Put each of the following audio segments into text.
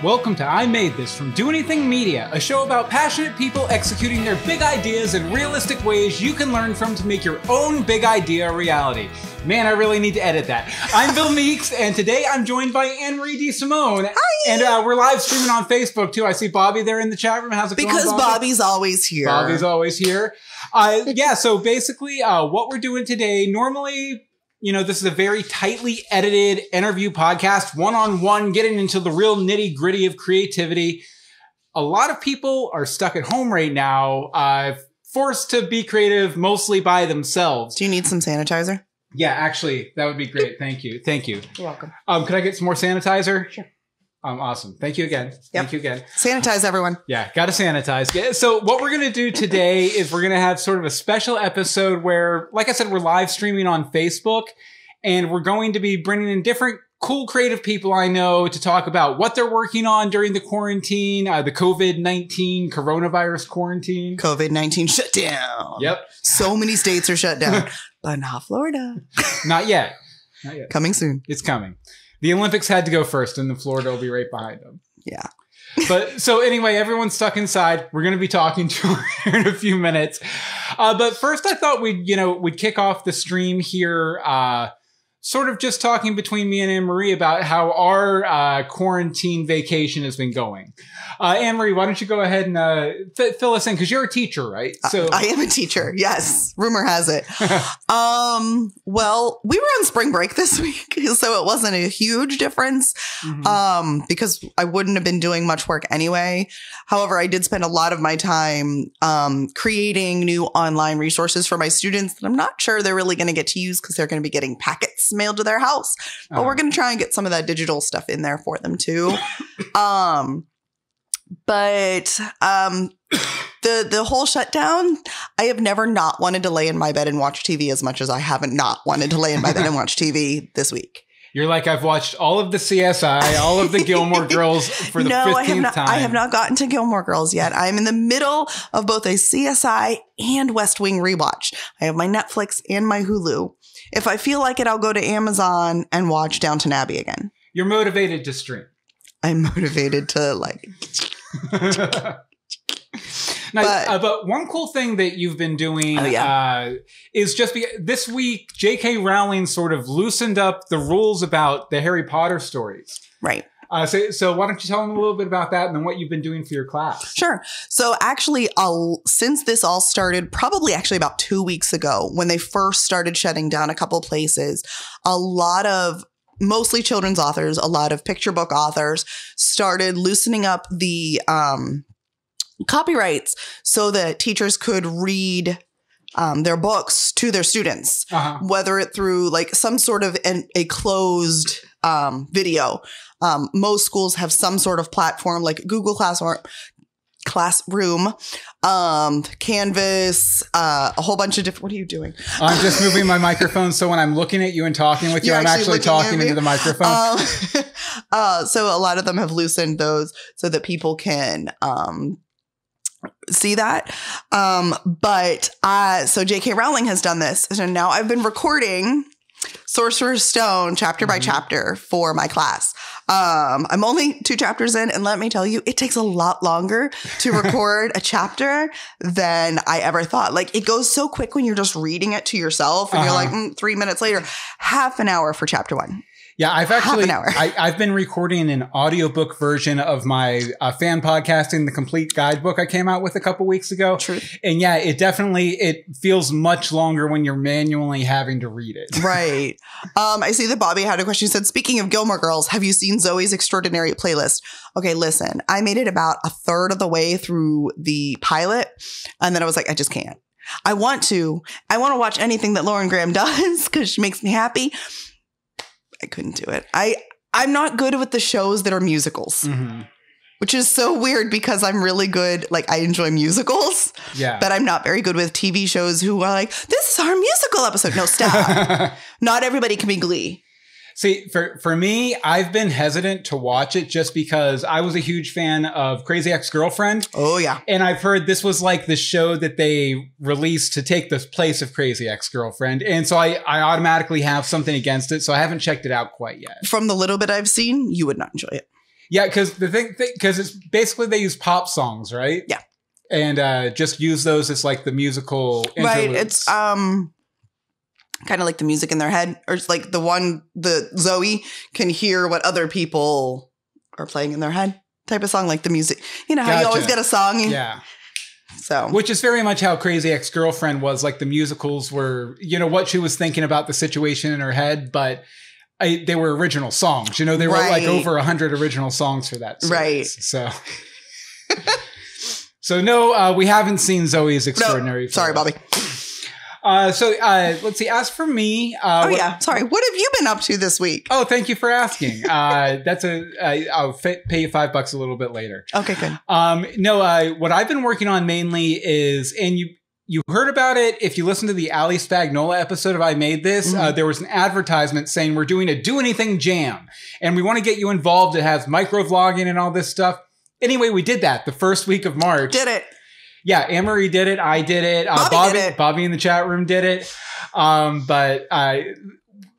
Welcome to I Made This from Do Anything Media, a show about passionate people executing their big ideas in realistic ways you can learn from to make your own big idea a reality. Man, I really need to edit that. I'm Bill Meeks, and today I'm joined by Anne-Marie DeSimone. Hi! And we're live streaming on Facebook, too. I see Bobby there in the chat room. How's it going, Bobby? Because Bobby's always here. Bobby's always here. Yeah, so basically what we're doing today, normally... You know, this is a very tightly edited interview podcast, one-on-one, getting into the real nitty-gritty of creativity. A lot of people are stuck at home right now, forced to be creative mostly by themselves. Do you need some sanitizer? Yeah, actually, that would be great. Thank you. Thank you. You're welcome. Could I get some more sanitizer? Sure. Awesome. Thank you again. Yep. Thank you again. Sanitize, everyone. Yeah, got to sanitize. Yeah, so what we're going to do today is we're going to have sort of a special episode where, like I said, we're live streaming on Facebook, and we're going to be bringing in different cool creative people I know to talk about what they're working on during the quarantine, the COVID-19 coronavirus quarantine. COVID-19 shut down. Yep. So many states are shut down, but not Florida. Not yet. Not yet. Coming soon. It's coming. The Olympics had to go first, and then Florida will be right behind them. Yeah. But so anyway, everyone's stuck inside. We're going to be talking to her in a few minutes. But first, I thought we'd kick off the stream here, sort of just talking between me and Anne-Marie about how our quarantine vacation has been going. Anne-Marie, why don't you go ahead and fill us in? Because you're a teacher, right? So I am a teacher. Yes. Rumor has it. Well, we were on spring break this week, so it wasn't a huge difference because I wouldn't have been doing much work anyway. However, I did spend a lot of my time creating new online resources for my students that I'm not sure they're really going to get to use because they're going to be getting packets mailed to their house. But we're going to try and get some of that digital stuff in there for them too. But the whole shutdown, I have never not wanted to lay in my bed and watch TV as much as I haven't not wanted to lay in my bed and watch TV this week. You're like, I've watched all of the CSI, all of the Gilmore Girls for the 15th time. I have not gotten to Gilmore Girls yet. I'm in the middle of both a CSI and West Wing rewatch. I have my Netflix and my Hulu. If I feel like it, I'll go to Amazon and watch Downton Abbey again. You're motivated to stream. I'm motivated to but one cool thing that you've been doing is just this week, J.K. Rowling sort of loosened up the rules about the Harry Potter stories. Right. So why don't you tell them a little bit about that and then what you've been doing for your class? Sure. So actually, since this all started, probably actually about 2 weeks ago, when they first started shutting down a couple places, a lot of mostly children's authors, a lot of picture book authors started loosening up the copyrights so that teachers could read their books to their students, whether it through like some sort of a closed video. Most schools have some sort of platform like Google Classroom, Canvas, a whole bunch of different. What are you doing? I'm just moving my microphone so when I'm looking at you and talking with you, I'm actually talking into the microphone. So a lot of them have loosened those so that people can see that. So J.K. Rowling has done this. So now I've been recording Sorcerer's Stone chapter by chapter for my class. I'm only 2 chapters in, and let me tell you, it takes a lot longer to record a chapter than I ever thought. Like, it goes so quick when you're just reading it to yourself, and you're like, 3 minutes later, half an hour for chapter 1. Yeah, I've been recording an audiobook version of my fan podcasting, the complete guidebook I came out with a couple weeks ago. True. And yeah, it feels much longer when you're manually having to read it. Right. I see that Bobby had a question. He said, speaking of Gilmore Girls, have you seen Zoe's Extraordinary Playlist? Okay, listen, I made it about a third of the way through the pilot. And then I was like, I just can't. I want to watch anything that Lauren Graham does because she makes me happy. I couldn't do it. I'm not good with the shows that are musicals, which is so weird because I'm really good. Like, I enjoy musicals, but I'm not very good with TV shows who are like, this is our musical episode. No, stop. Not everybody can be Glee. See, for me, I've been hesitant to watch it just because I was a huge fan of Crazy Ex-Girlfriend. Oh, yeah. And I've heard this was like the show that they released to take the place of Crazy Ex-Girlfriend. And so I automatically have something against it. So I haven't checked it out quite yet. From the little bit I've seen, you would not enjoy it. Yeah, because because it's basically they use pop songs, right? Yeah. And just use those as like the musical interludes. Right. It's kind of like the music in their head, or it's like the Zoe can hear what other people are playing in their head type of song, like the music. You know how you always get a song. Yeah. So, which is very much how Crazy Ex-Girlfriend was. Like the musicals were, what she was thinking about the situation in her head, but they were original songs. They were like over 100 original songs for that series. Right. So no, we haven't seen Zoe's Extraordinary. No, sorry, Bobby. Let's see. As for me, sorry. What have you been up to this week? Oh, thank you for asking. I'll pay you $5 a little bit later. Okay, good. What I've been working on mainly is, and you heard about it if you listened to the Ali Spagnola episode of I Made This. There was an advertisement saying we're doing a Do Anything Jam, and we want to get you involved. It has micro vlogging and all this stuff. Anyway, we did that the first week of March. Did it. Yeah, Anne-Marie did it. I did it. Bobby in the chat room did it.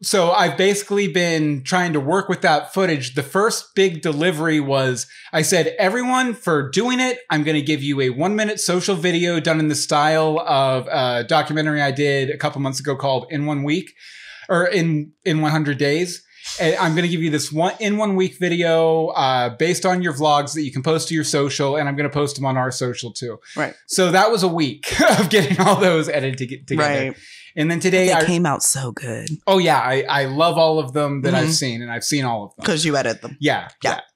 So I've basically been trying to work with that footage. The first big delivery was, I said, everyone, for doing it, I'm going to give you a 1-minute social video done in the style of a documentary I did a couple months ago called In 1 Week, or in 100 Days. And I'm going to give you this 1 week video based on your vlogs that you can post to your social, and I'm going to post them on our social too. Right. So that was a week of getting all those edited together. Right. And then today they came out so good. Oh yeah, I love all of them that I've seen, and I've seen all of them because you edit them. Yeah.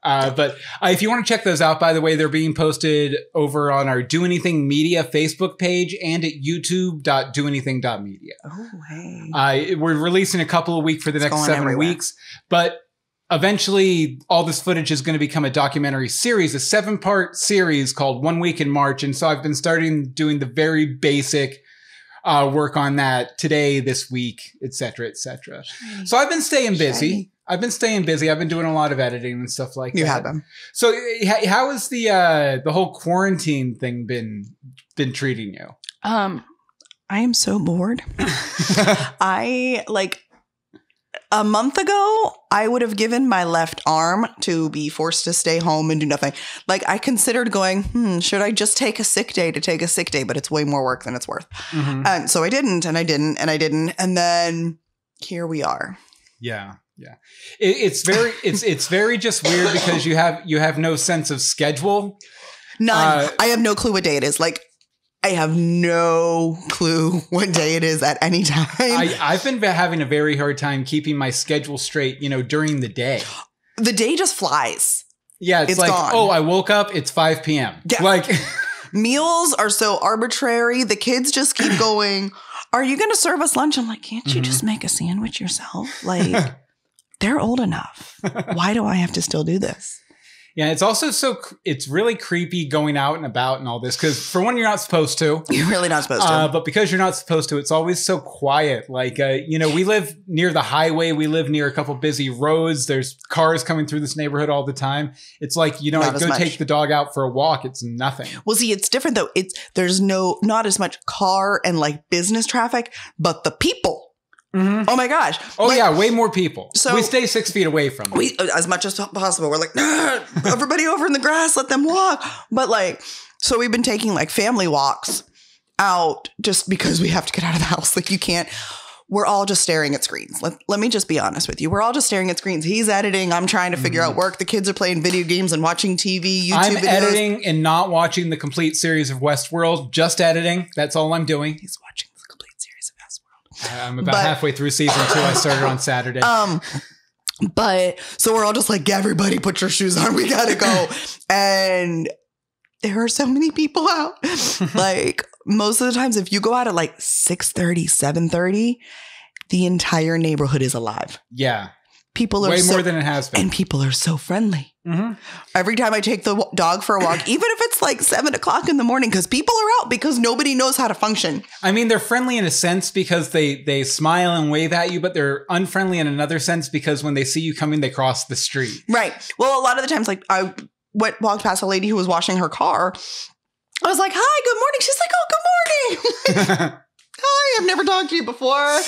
But if you want to check those out, by the way, they're being posted over on our Do Anything Media Facebook page and at youtube.doanything.media. Oh hey. We're releasing a couple a week for the next 7 weeks, but eventually all this footage is going to become a documentary series, a 7-part series called 1 Week in March. And so I've been doing the very basic work on that today, this week, etc., etc. So I've been staying busy. I've been doing a lot of editing and stuff like that. You have been. So how has the whole quarantine thing been treating you? I am so bored. A month ago, I would have given my left arm to be forced to stay home and do nothing. Like, I considered going, should I just take a sick day to take a sick day? But it's way more work than it's worth. Mm-hmm. And so I didn't, and I didn't, and I didn't. And then here we are. Yeah. Yeah. It's very just weird because you have no sense of schedule. None. I have no clue what day it is. Like, I have no clue what day it is at any time. I've been having a very hard time keeping my schedule straight, during the day. The day just flies. Yeah, it's like, gone. Oh, I woke up, it's 5 p.m. Yeah. Like meals are so arbitrary. The kids just keep going, are you going to serve us lunch? I'm like, can't you just make a sandwich yourself? Like, they're old enough. Why do I have to still do this? Yeah, it's also it's really creepy going out and about and all this because for one, you're not supposed to. You're really not supposed to. But because you're not supposed to, it's always so quiet. Like, we live near the highway. We live near a couple busy roads. There's cars coming through this neighborhood all the time. It's like, I go take the dog out for a walk. It's nothing. Well, see, it's different though. There's not as much car and like business traffic, but the people. Mm-hmm. Oh my gosh. Oh yeah, way more people. So we stay 6 feet away from them. As much as possible. We're like, everybody over in the grass, let them walk. But so we've been taking family walks out just because we have to get out of the house. Like you can't. We're all just staring at screens. Let me just be honest with you. We're all just staring at screens. He's editing. I'm trying to figure out work. The kids are playing video games and watching TV, YouTube I'm videos. editing and not watching the complete series of Westworld. Just editing. That's all I'm doing. He's watching. I'm about halfway through season 2. I started on Saturday. But so we're all just like, everybody put your shoes on. We got to go. And there are so many people out. Like most of the times, if you go out at 6:30, 7:30, the entire neighborhood is alive. Yeah. People are way more than it has been. And people are so friendly. Mm-hmm. Every time I take the dog for a walk, even if it's 7 o'clock in the morning, because people are out because nobody knows how to function. I mean, they're friendly in a sense because they smile and wave at you, but they're unfriendly in another sense because when they see you coming, they cross the street. Right. Well, a lot of the times, I walked past a lady who was washing her car. I was like, hi, good morning. She's like, oh, good morning. Hi, I've never talked to you before.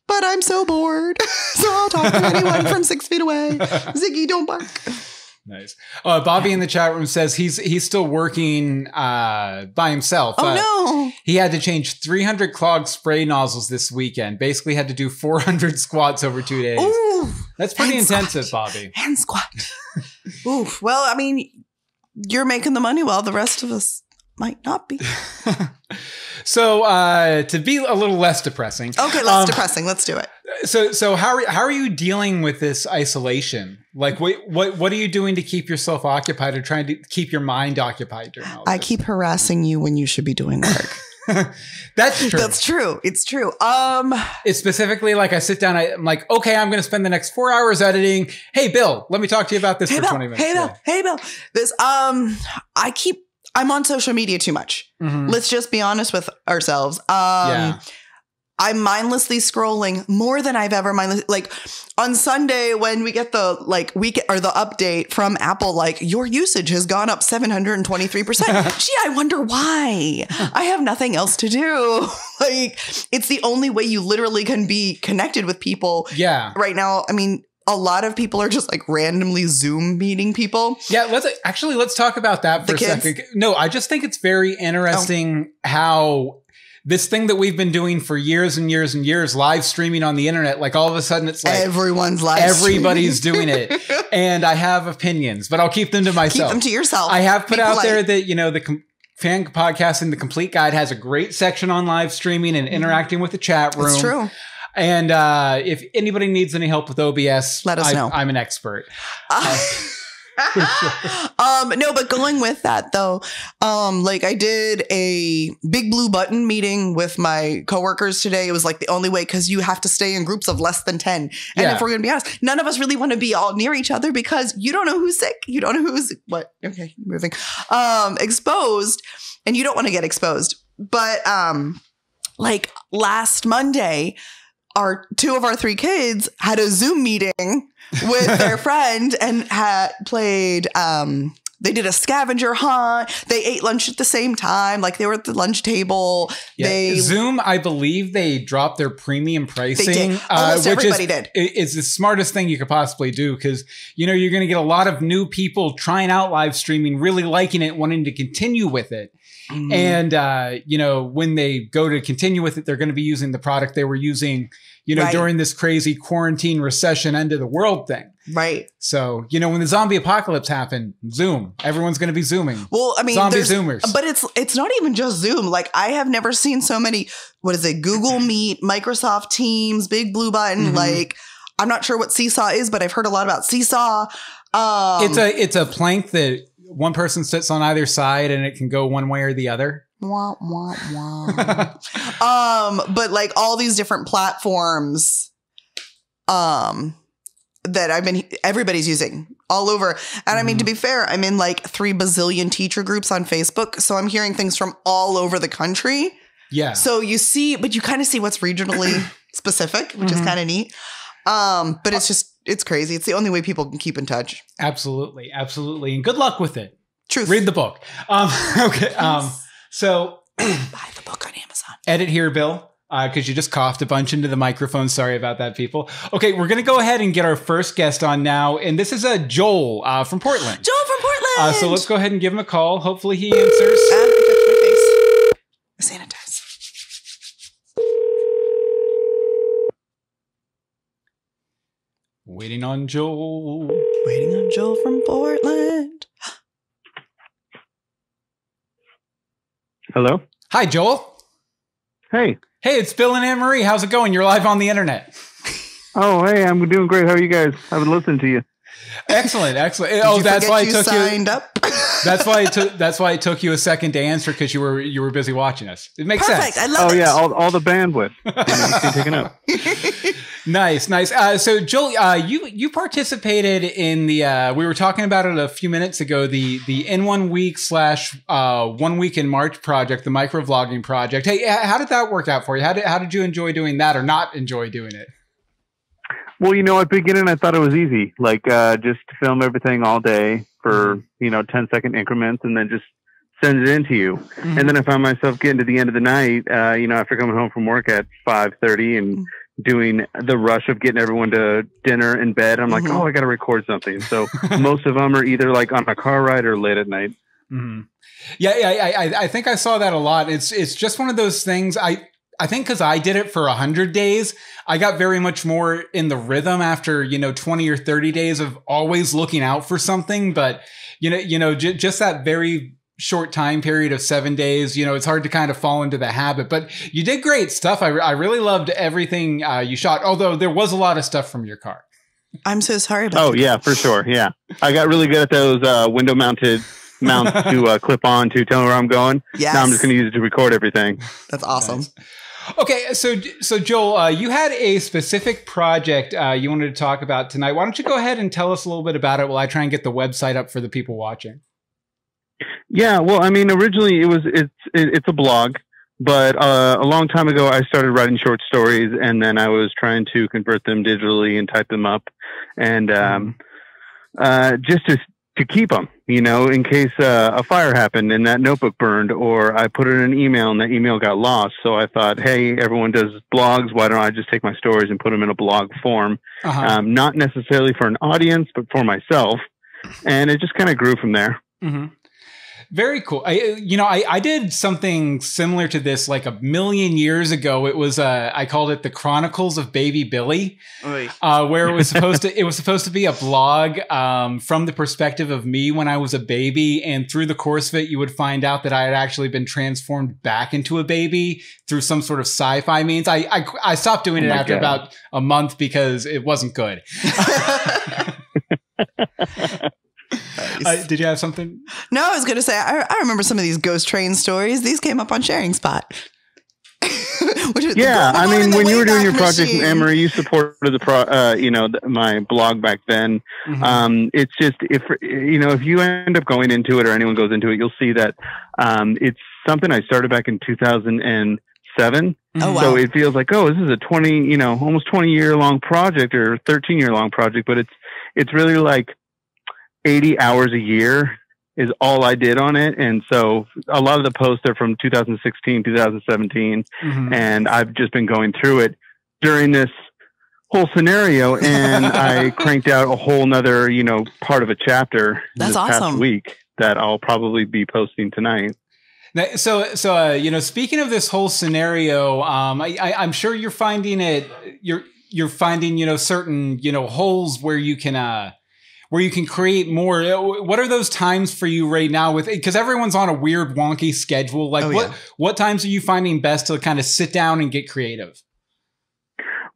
But I'm so bored. So I'll talk to anyone from 6 feet away. Ziggy, don't bark. Nice. Bobby in the chat room says he's still working by himself. Oh no! He had to change 300 clogged spray nozzles this weekend. Basically, had to do 400 squats over 2 days. Ooh, that's pretty intensive, Bobby. Hand squat. Oof. Well, I mean, you're making the money while the rest of us might not be. So to be a little less depressing. Okay, less depressing. Let's do it. So how are you dealing with this isolation? Like what are you doing to keep yourself occupied or trying to keep your mind occupied during all this? I keep harassing you when you should be doing work. That's true. That's true. It's true. It's specifically like I sit down, I'm like, okay, I'm going to spend the next 4 hours editing. Hey, Bill, let me talk to you about this for 20 minutes. Hey, Bill. This, I'm on social media too much. Mm-hmm. Let's just be honest with ourselves. I'm mindlessly scrolling more than I've ever mindlessly. Like on Sunday when we get the week or the update from Apple, like your usage has gone up 723%. Gee, I wonder why. I have nothing else to do. Like it's the only way you literally can be connected with people. Yeah. Right now, I mean, a lot of people are just like randomly Zoom meeting people. Yeah, let's talk about that for a second. No, I just think it's very interesting how this thing that we've been doing for years and years and years, live streaming on the internet, like all of a sudden it's like everybody's doing it. And I have opinions, but I'll keep them to myself. Keep them to yourself. I have put out there that, the fan podcast and the complete guide has a great section on live streaming and interacting with the chat room. It's true. And if anybody needs any help with OBS, let us know. I'm an expert. No, but going with that though, I did a big blue button meeting with my coworkers today. It was like the only way because you have to stay in groups of less than 10. And if we're going to be honest, none of us really want to be all near each other because you don't know who's sick. You don't know who's what. Okay, moving. Exposed, and you don't want to get exposed. But last Monday, two of our three kids had a Zoom meeting with their friend and had played, they did a scavenger hunt. They ate lunch at the same time. Like they were at the lunch table. Yeah. Zoom, I believe they dropped their premium pricing. They did. Almost everybody did. It's the smartest thing you could possibly do because, you're going to get a lot of new people trying out live streaming, really liking it, wanting to continue with it. Mm-hmm. And, when they go to continue with it, they're going to be using the product they were using, during this crazy quarantine recession end of the world thing. Right. So, when the zombie apocalypse happened, Zoom, everyone's going to be Zooming. Well, I mean, zombie Zoomers. But it's not even just Zoom. Like I have never seen so many, Google Meet, Microsoft Teams, Big Blue Button. Mm-hmm. Like I'm not sure what Seesaw is, but I've heard a lot about Seesaw. It's a plank that one person sits on either side and it can go one way or the other. Wah, wah, wah. But all these different platforms, that everybody's using all over. And I mean, to be fair, I'm in 3 bazillion teacher groups on Facebook. So I'm hearing things from all over the country. Yeah. So you kind of see what's regionally specific, which is kind of neat. But it's crazy. It's the only way people can keep in touch. Absolutely. Absolutely. And good luck with it. Truth. Read the book. Okay. So buy the book on Amazon. Edit here, Bill. Because you just coughed a bunch into the microphone. Sorry about that, people. Okay, we're going to go ahead and get our first guest on now. And this is Joel from Portland. Joel from Portland! So let's go ahead and give him a call. Hopefully he answers. I touched my face. Sanitize. Waiting on Joel. Waiting on Joel from Portland. Hello? Hi, Joel. Hey. Hey, it's Bill and Anne-Marie. How's it going? You're live on the internet. Oh, hey, I'm doing great. How are you guys? I've been listening to you. Excellent. That's why it took you up. That's why it took you a second to answer because you were busy watching us. It makes sense. I love it. Oh yeah, all the bandwidth taken up. Nice. So Joel, you participated in the we were talking about it a few minutes ago, the in 1 week / 1 week in March project, the microvlogging project. Hey, how did that work out for you? How did you enjoy doing that or not enjoy doing it? Well, at the beginning, I thought it was easy, just to film everything all day for, 10-second increments and then just send it in to you. Mm-hmm. And then I found myself getting to the end of the night, after coming home from work at 5:30 and doing the rush of getting everyone to dinner and bed. I'm like, oh, I got to record something. So most of them are either like on a car ride or late at night. Yeah, I think I saw that a lot. It's just one of those things. I think because I did it for 100 days, I got very much more in the rhythm after 20 or 30 days of always looking out for something. But just that very short time period of 7 days, it's hard to kind of fall into the habit. But you did great stuff. I really loved everything you shot. Although there was a lot of stuff from your car. I'm so sorry about that. Oh yeah, for sure. Yeah, I got really good at those window mounts to clip on to tell me where I'm going. Yes. Now I'm just going to use it to record everything. That's awesome. Nice. Okay, so Joel, you had a specific project you wanted to talk about tonight. Why don't you go ahead and tell us a little bit about it while I try and get the website up for the people watching? Yeah, well, I mean, originally it's a blog, but a long time ago I started writing short stories, and then I was trying to convert them digitally and type them up, and just to keep them, in case a fire happened and that notebook burned, or I put it in an email and that email got lost. So I thought, hey, everyone does blogs. Why don't I just take my stories and put them in a blog form? Not necessarily for an audience, but for myself. And it just kind of grew from there. Very cool. I did something similar to this like a million years ago. It was I called it the Chronicles of Baby Billy, where it was supposed to be a blog from the perspective of me when I was a baby, and through the course of it, you would find out that I had actually been transformed back into a baby through some sort of sci-fi means. I stopped doing it after about a month because it wasn't good. Did you have something? No, I was going to say, I remember some of these ghost train stories. These came up on Sharing Spot. I mean, when you were doing your project, Anne-Marie, you supported my blog back then. It's just, if you end up going into it or anyone goes into it, you'll see that it's something I started back in 2007. Oh, wow. So it feels like, this is a almost 20-year long project or 13-year long project, but it's really like 80 hours a year is all I did on it. And so a lot of the posts are from 2016, 2017. And I've just been going through it during this whole scenario. And I cranked out a whole nother, part of a chapter this past week that I'll probably be posting tonight. So speaking of this whole scenario, I'm sure you're finding you're finding, certain, holes where you can create more. What are those times for you right now because everyone's on a weird wonky schedule? Like what times are you finding best to kind of sit down and get creative?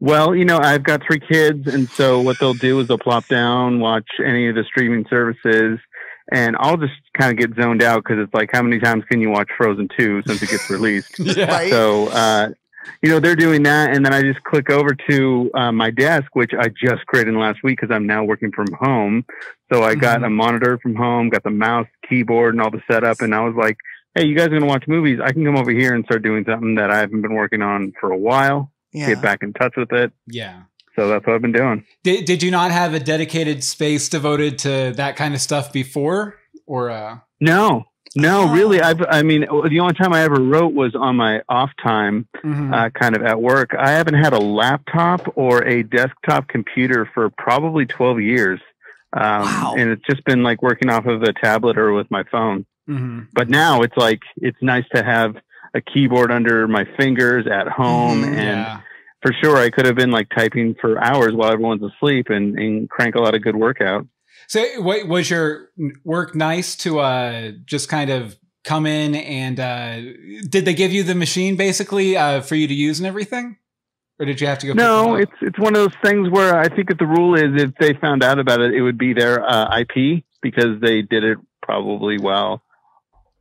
Well, I've got 3 kids, and so what they'll do is they'll plop down, watch any of the streaming services, and I'll just kind of get zoned out because it's like, how many times can you watch Frozen 2 since it gets released? Right? So, they're doing that, and then I just click over to my desk, which I just created last week because I'm now working from home. So I got a monitor from home, got the mouse, keyboard, and all the setup, and I was like, hey, you guys are going to watch movies. I can come over here and start doing something that I haven't been working on for a while. Get back in touch with it. Yeah. So that's what I've been doing. Did you not have a dedicated space devoted to that kind of stuff before? Or No, really. I mean, the only time I ever wrote was on my off time, kind of at work. I haven't had a laptop or a desktop computer for probably 12 years. And it's just been like working off of a tablet or with my phone. But now it's like, it's nice to have a keyboard under my fingers at home. And for sure, I could have been like typing for hours while everyone's asleep and crank a lot of good work out. So was your work nice to just kind of come in and did they give you the machine basically for you to use and everything? Or did you have to go? No, it's one of those things where I think that the rule is if they found out about it, it would be their IP because they did it probably while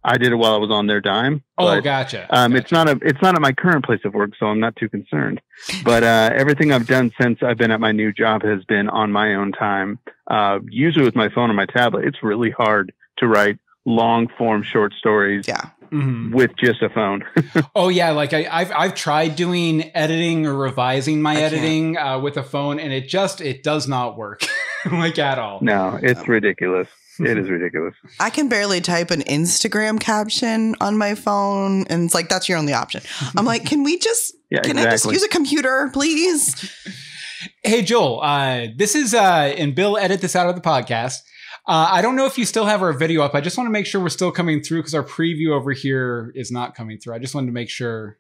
I did it while I was on their dime. Oh, gotcha. It's not at my current place of work, so I'm not too concerned. But everything I've done since I've been at my new job has been on my own time. Usually with my phone or my tablet. It's really hard to write long form short stories. With just a phone. Oh yeah, like I've tried doing editing or revising my editing with a phone, and it does not work like at all. No, it's ridiculous. It is ridiculous. I can barely type an Instagram caption on my phone, and it's like, that's your only option. I'm like, can we just, I just use a computer, please? Hey, Joel, this is, and Bill, edit this out of the podcast. I don't know if you still have our video up. I just want to make sure we're still coming through because our preview over here is not coming through. I just wanted to make sure.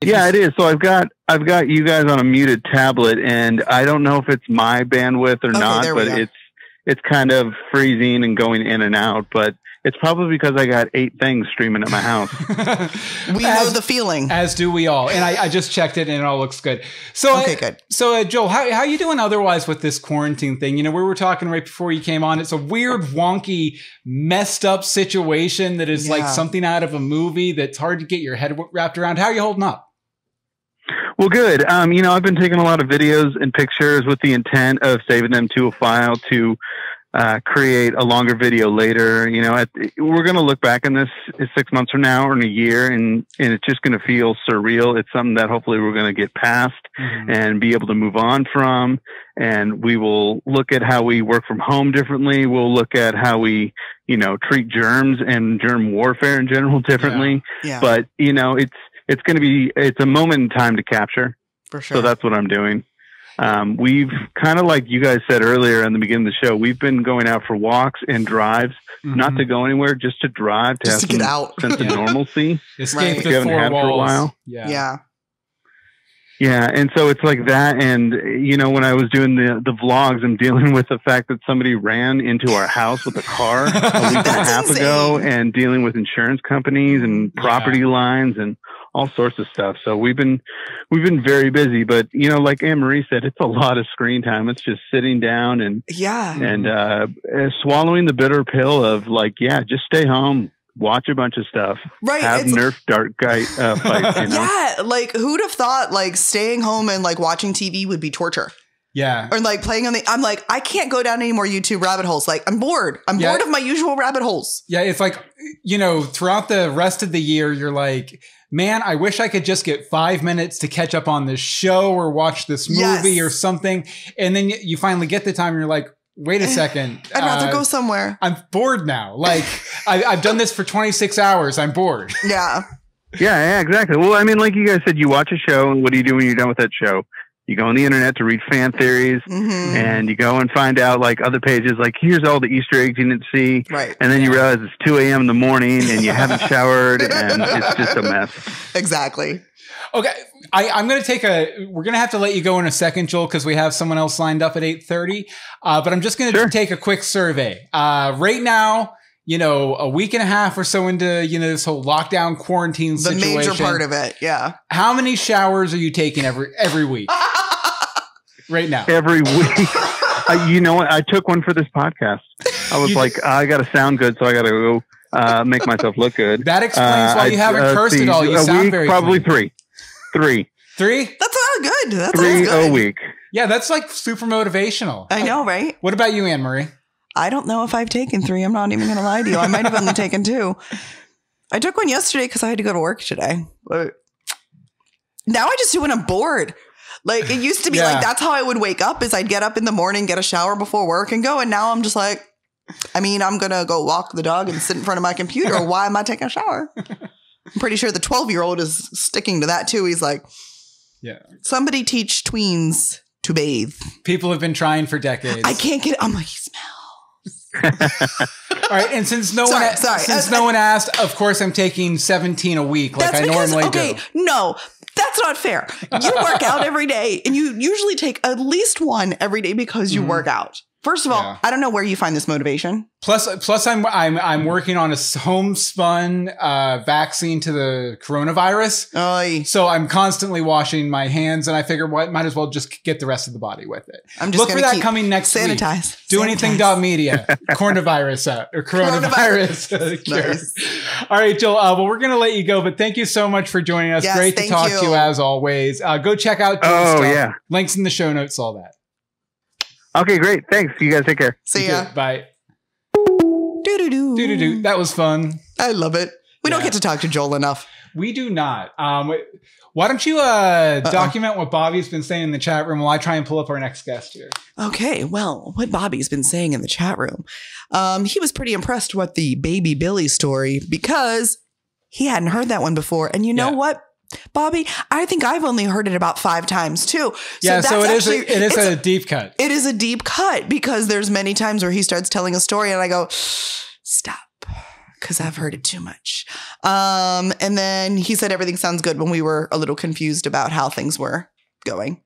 Yeah, it is. So I've got you guys on a muted tablet, and I don't know if it's my bandwidth or not, but it's kind of freezing and going in and out. But it's probably because I got 8 things streaming at my house. We know the feeling, as do we all. And I just checked it, and it all looks good. So okay, good. So Joel, how you doing otherwise with this quarantine thing? You know, we were talking right before you came on. It's a weird, wonky, messed up situation that is like something out of a movie that's hard to get your head wrapped around. How are you holding up? Well, good. You know, I've been taking a lot of videos and pictures with the intent of saving them to a file to create a longer video later. You know, we're going to look back on this 6 months from now or in a year, and it's just going to feel surreal. It's something that hopefully we're going to get past and be able to move on from. And we will look at how we work from home differently. We'll look at how we, you know, treat germs and germ warfare in general differently. Yeah. But, you know, it's a moment in time to capture. For sure. So that's what I'm doing. We've kind of, like you guys said earlier in the beginning of the show, we've been going out for walks and drives, not to go anywhere, just to drive, to just have to some get out. sense of normalcy. Escape we haven't had for a while. Yeah. And so it's like that. And, you know, when I was doing the vlogs, I'm dealing with the fact that somebody ran into our house with a car a week and a half ago, and dealing with insurance companies and property lines and all sorts of stuff. So we've been very busy, but you know, like Anne Marie said, it's a lot of screen time. It's just sitting down and swallowing the bitter pill of like, just stay home, watch a bunch of stuff, have Nerf dart guy fights. You know? Yeah, like who'd have thought like staying home and like watching TV would be torture? Yeah. Or like playing on I'm like, I can't go down any more YouTube rabbit holes. Like I'm bored. I'm bored of my usual rabbit holes. Yeah. It's like, you know, throughout the rest of the year, you're like, man, I wish I could just get 5 minutes to catch up on this show or watch this movie or something. And then you finally get the time and you're like, wait a second. I'd rather go somewhere. I'm bored now. Like I've done this for 26 hours. I'm bored. Yeah. Yeah, exactly. Well, I mean, like you guys said, you watch a show, and what do you do when you're done with that show? You go on the internet to read fan theories, and you go and find out like other pages, like here's all the Easter eggs you didn't see. Right. And then you realize it's 2 a.m. in the morning and you haven't showered, and it's just a mess. Exactly. Okay. I'm going to we're going to have to let you go in a second, Joel, because we have someone else lined up at 8:30. But I'm just going to take a quick survey. Right now, you know, a week and a half or so into, you know, this whole lockdown quarantine situation. The major part of it. Yeah. How many showers are you taking every week? Right now. Every week. You know what? I took one for this podcast. I was like, I got to sound good, so I got to go make myself look good. That explains why you haven't cursed at all. You sound very probably clean. Three. That's all good. That's 3 good. a week. Yeah, that's like super motivational. I know, right? What about you, Anne Marie? I don't know if I've taken 3. I'm not even going to lie to you. I might have only taken 2. I took one yesterday because I had to go to work today. But now I just do when I'm bored. Like it used to be like that's how I would wake up is I'd get up in the morning, get a shower before work and go. And now I'm just like, I mean, I'm going to go walk the dog and sit in front of my computer. Why am I taking a shower? I'm pretty sure the 12-year-old is sticking to that too. He's like, somebody teach tweens to bathe. People have been trying for decades. I can't get it. I'm like, he smells. All right, and since no one asked, of course I'm taking 17 a week like I normally do. No, that's not fair. You work out every day, and you usually take at least one every day because you work out. First of all, I don't know where you find this motivation. Plus, I'm working on a homespun vaccine to the coronavirus. Oy. So I'm constantly washing my hands, and I figure might as well just get the rest of the body with it. I'm just look for that coming next week. Do anything media coronavirus or coronavirus. Nice. All right, Joel. Well, we're gonna let you go, but thank you so much for joining us. Yes, Great to talk to you as always. Go check out Joel's stuff. Yeah. Links in the show notes, all that. Okay, great. Thanks. You guys take care. See ya. Bye. Do-do-do. That was fun. I love it. We don't get to talk to Joel enough. We do not. Why don't you document what Bobby's been saying in the chat room while I try and pull up our next guest here? Okay, well, what Bobby's been saying in the chat room, he was pretty impressed with the Baby Billy story because he hadn't heard that one before. And you know what, Bobby? I think I've only heard it about 5 times too. So it is a deep cut. It is a deep cut because there's many times where he starts telling a story and I go, stop. Because I've heard it too much. And then he said everything sounds good when we were a little confused about how things were going.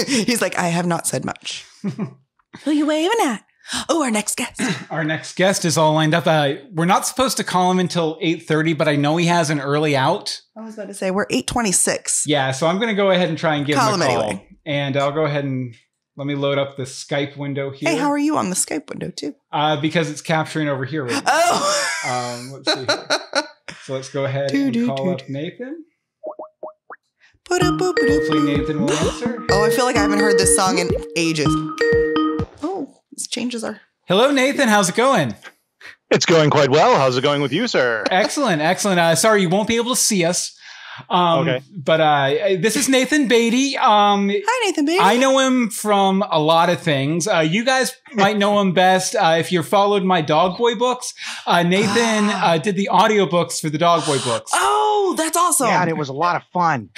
He's like, I have not said much. Who are you waving at? Oh, our next guest. Our next guest is all lined up. We're not supposed to call him until 8:30, but I know he has an early out. I was about to say, we're 8:26. Yeah, so I'm going to go ahead and try and give him a call. Anyway. And I'll go ahead and let me load up the Skype window here. Hey, how are you on the Skype window too? Because it's capturing over here right now. Oh. Let's see here. So let's go ahead and call up Nathan. Hopefully Nathan will answer. Oh, I feel like I haven't heard this song in ages. Oh, this changes our... Hello, Nathan. How's it going? It's going quite well. How's it going with you, sir? Excellent, excellent. Sorry, you won't be able to see us. Okay. But this is Nathan Beatty. Hi, Nathan Beatty. I know him from a lot of things. You guys might know him best if you followed my Dog Boy books. Nathan did the audiobooks for the Dog Boy books. Oh, that's awesome. Yeah, and it was a lot of fun.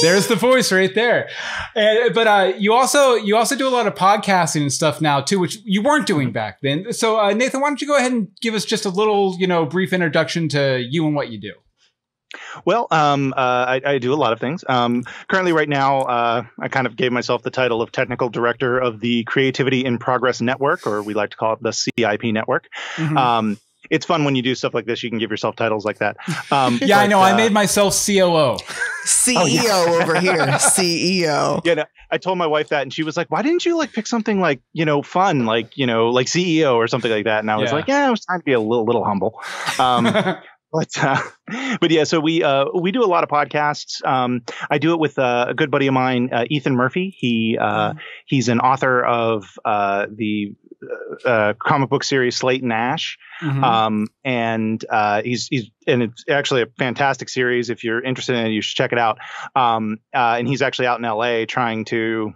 There's the voice right there. But you also do a lot of podcasting and stuff now too, which you weren't doing back then. So Nathan, why don't you go ahead and give us just a little, brief introduction to you and what you do? Well, I do a lot of things. Currently, right now, I kind of gave myself the title of technical director of the Creativity in Progress Network, or we like to call it the CIP network. Mm-hmm. It's fun when you do stuff like this. You can give yourself titles like that. Yeah, I know. I made myself COO. CEO over here. CEO. Yeah, no, I told my wife that, and she was like, "Why didn't you pick something fun, like CEO or something like that?" And I was like, "Yeah, I was trying to be a little humble." But yeah, so we do a lot of podcasts. I do it with a good buddy of mine, Ethan Murphy. He's an author of the comic book series Slate and Ash. Mm-hmm. And it's actually a fantastic series. If you're interested in it, you should check it out. And he's actually out in LA trying to.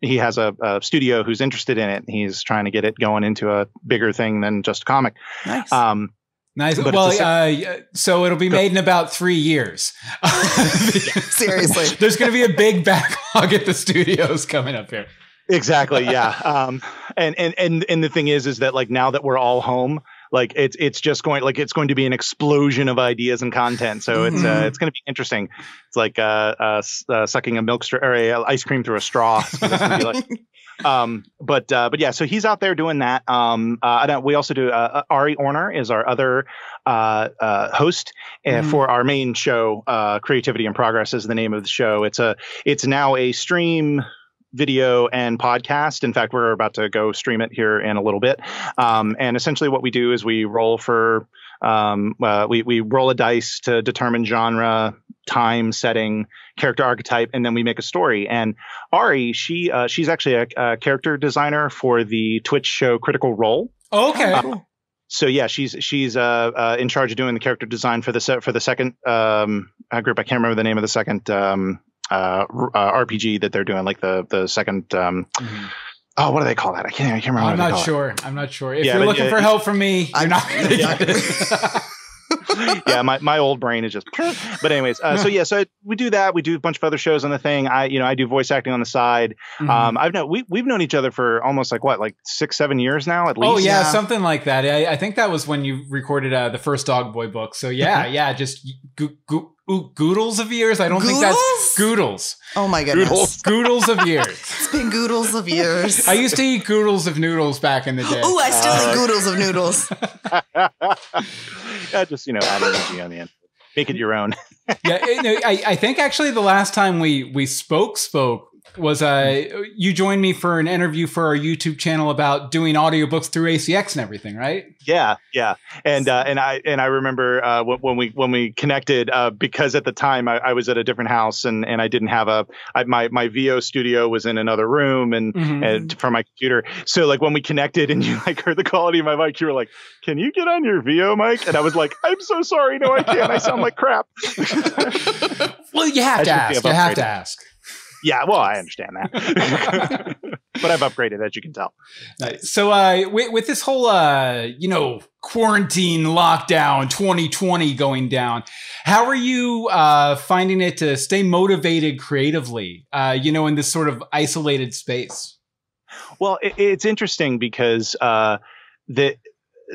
He has a studio who's interested in it. He's trying to get it going into a bigger thing than just a comic. Nice. Nice. Well, so it'll be made in about 3 years. Seriously. There's going to be a big backlog at the studios coming up here. Exactly. Yeah. And the thing is that now that we're all home, it's just going it's going to be an explosion of ideas and content. So it's going to be interesting. It's like sucking a milk straw or a ice cream through a straw. So it's gonna be but yeah, so he's out there doing that. We also do Ari Orner is our other host for our main show. Creativity in Progress is the name of the show. It's now a stream, video, and podcast. In fact, we're about to go stream it here in a little bit. And essentially what we do is we roll for we roll a dice to determine genre, time, setting, character archetype, and then we make a story. And Ari, she's actually a character designer for the Twitch show Critical Role. Oh, okay. So yeah, she's in charge of doing the character design for the second group. I can't remember the name of the second RPG that they're doing, the second. Oh, what do they call that? I can't remember. I'm not sure. If you're looking for help from me, you're not going to get it. Yeah, my old brain is just. But anyways, so we do that. We do a bunch of other shows on the thing. I do voice acting on the side. Mm-hmm. We've known each other for almost 6-7 years now at least. Oh yeah, something like that. I think that was when you recorded the first Dog Boy book. So yeah, just goodles of years. I don't think that's goodles. Oh my goodness, goodles of years. It's been goodles of years. I used to eat goodles of noodles back in the day. Oh, I still eat goodles of noodles. Just add energy on the end. Make it your own. Yeah, I think actually the last time we spoke, was you joined me for an interview for our YouTube channel about doing audiobooks through ACX and everything, right? Yeah. And I remember when we connected, because at the time I was at a different house and I didn't have my VO studio was in another room and for my computer. So like when we connected and you like heard the quality of my mic, you were like, "Can you get on your VO mic?" And I was like, "I'm so sorry. No, I can't. I sound like crap." Well, you have to ask. You have to ask. Yeah, well, I understand that. But I've upgraded, as you can tell. Nice. So with this whole, quarantine lockdown 2020 going down, how are you finding it to stay motivated creatively, in this sort of isolated space? Well, it's interesting because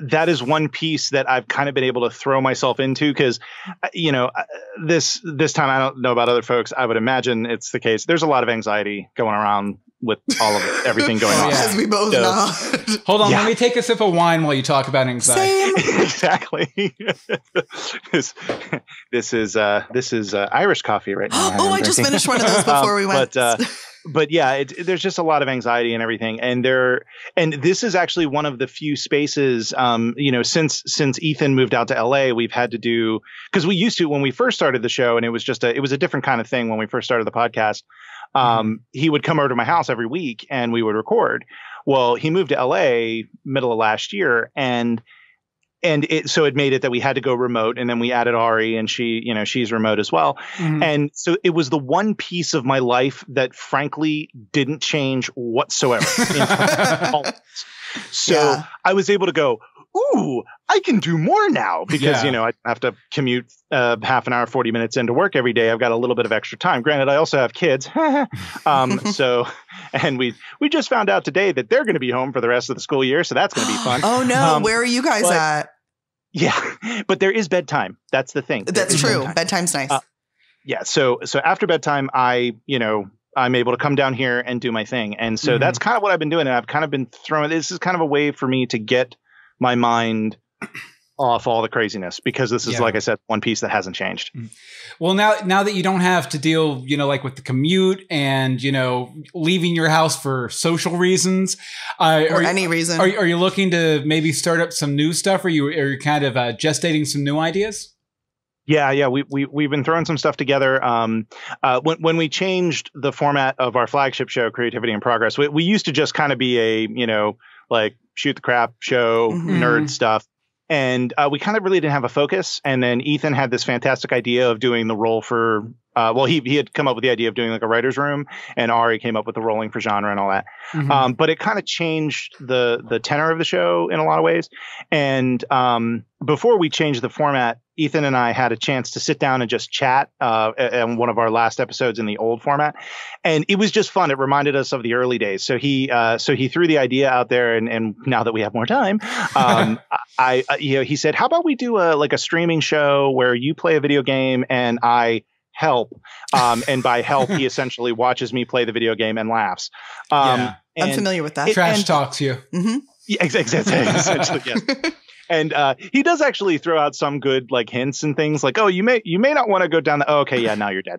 that is one piece that I've kind of been able to throw myself into because, this time, I don't know about other folks. I would imagine it's the case. There's a lot of anxiety going around with all of it, everying going on. As we both know. Hold on, let me take a sip of wine while you talk about anxiety. Exactly. This is Irish coffee right now. Oh, I just finished one of those before we went. But yeah, there's just a lot of anxiety and everything. And this is actually one of the few spaces, since Ethan moved out to LA, we've had to do, because we used to, when we first started the show, and it was a different kind of thing when we first started the podcast. He would come over to my house every week and we would record. Well, he moved to LA middle of last year and it made it that we had to go remote, and then we added Ari, and she's remote as well. And so it was the one piece of my life that frankly didn't change whatsoever. So I was able to go, ooh, I can do more now because, I have to commute half an hour, 40 minutes into work every day. I've got a little bit of extra time. Granted, I also have kids. And we just found out today that they're going to be home for the rest of the school year. So that's going to be fun. Oh, no. Where are you guys at? Yeah, but there is bedtime. That's the thing. That's true. Bedtime's nice. Yeah. So after bedtime, I'm able to come down here and do my thing. And so that's kind of what I've been doing. And I've kind of been this is kind of a way for me to get my mind off all the craziness, because this is, like I said, one piece that hasn't changed. Well, now that you don't have to deal, like with the commute and, leaving your house for social reasons, or any reason, are you looking to maybe start up some new stuff? Or are you kind of gestating some new ideas? Yeah. We've been throwing some stuff together. When we changed the format of our flagship show, Creativity in Progress, we used to just kind of be a, like shoot the crap show, nerd stuff. And we kind of really didn't have a focus. And then Ethan had this fantastic idea of doing the role for, he had come up with the idea of doing like a writer's room, and Ari came up with the rolling for genre and all that. But it kind of changed the tenor of the show in a lot of ways. And before we changed the format, Ethan and I had a chance to sit down and just chat in one of our last episodes in the old format. And it was just fun. It reminded us of the early days. So he threw the idea out there. And now that we have more time, he said, how about we do a streaming show where you play a video game and I help. And by help, he essentially watches me play the video game and laughs. I'm familiar with that. Trash talks you. Yeah, exactly. Essentially, yes. And he does actually throw out some good like hints and things like, oh, you may not want to go down the. Oh, okay, yeah, now you're dead.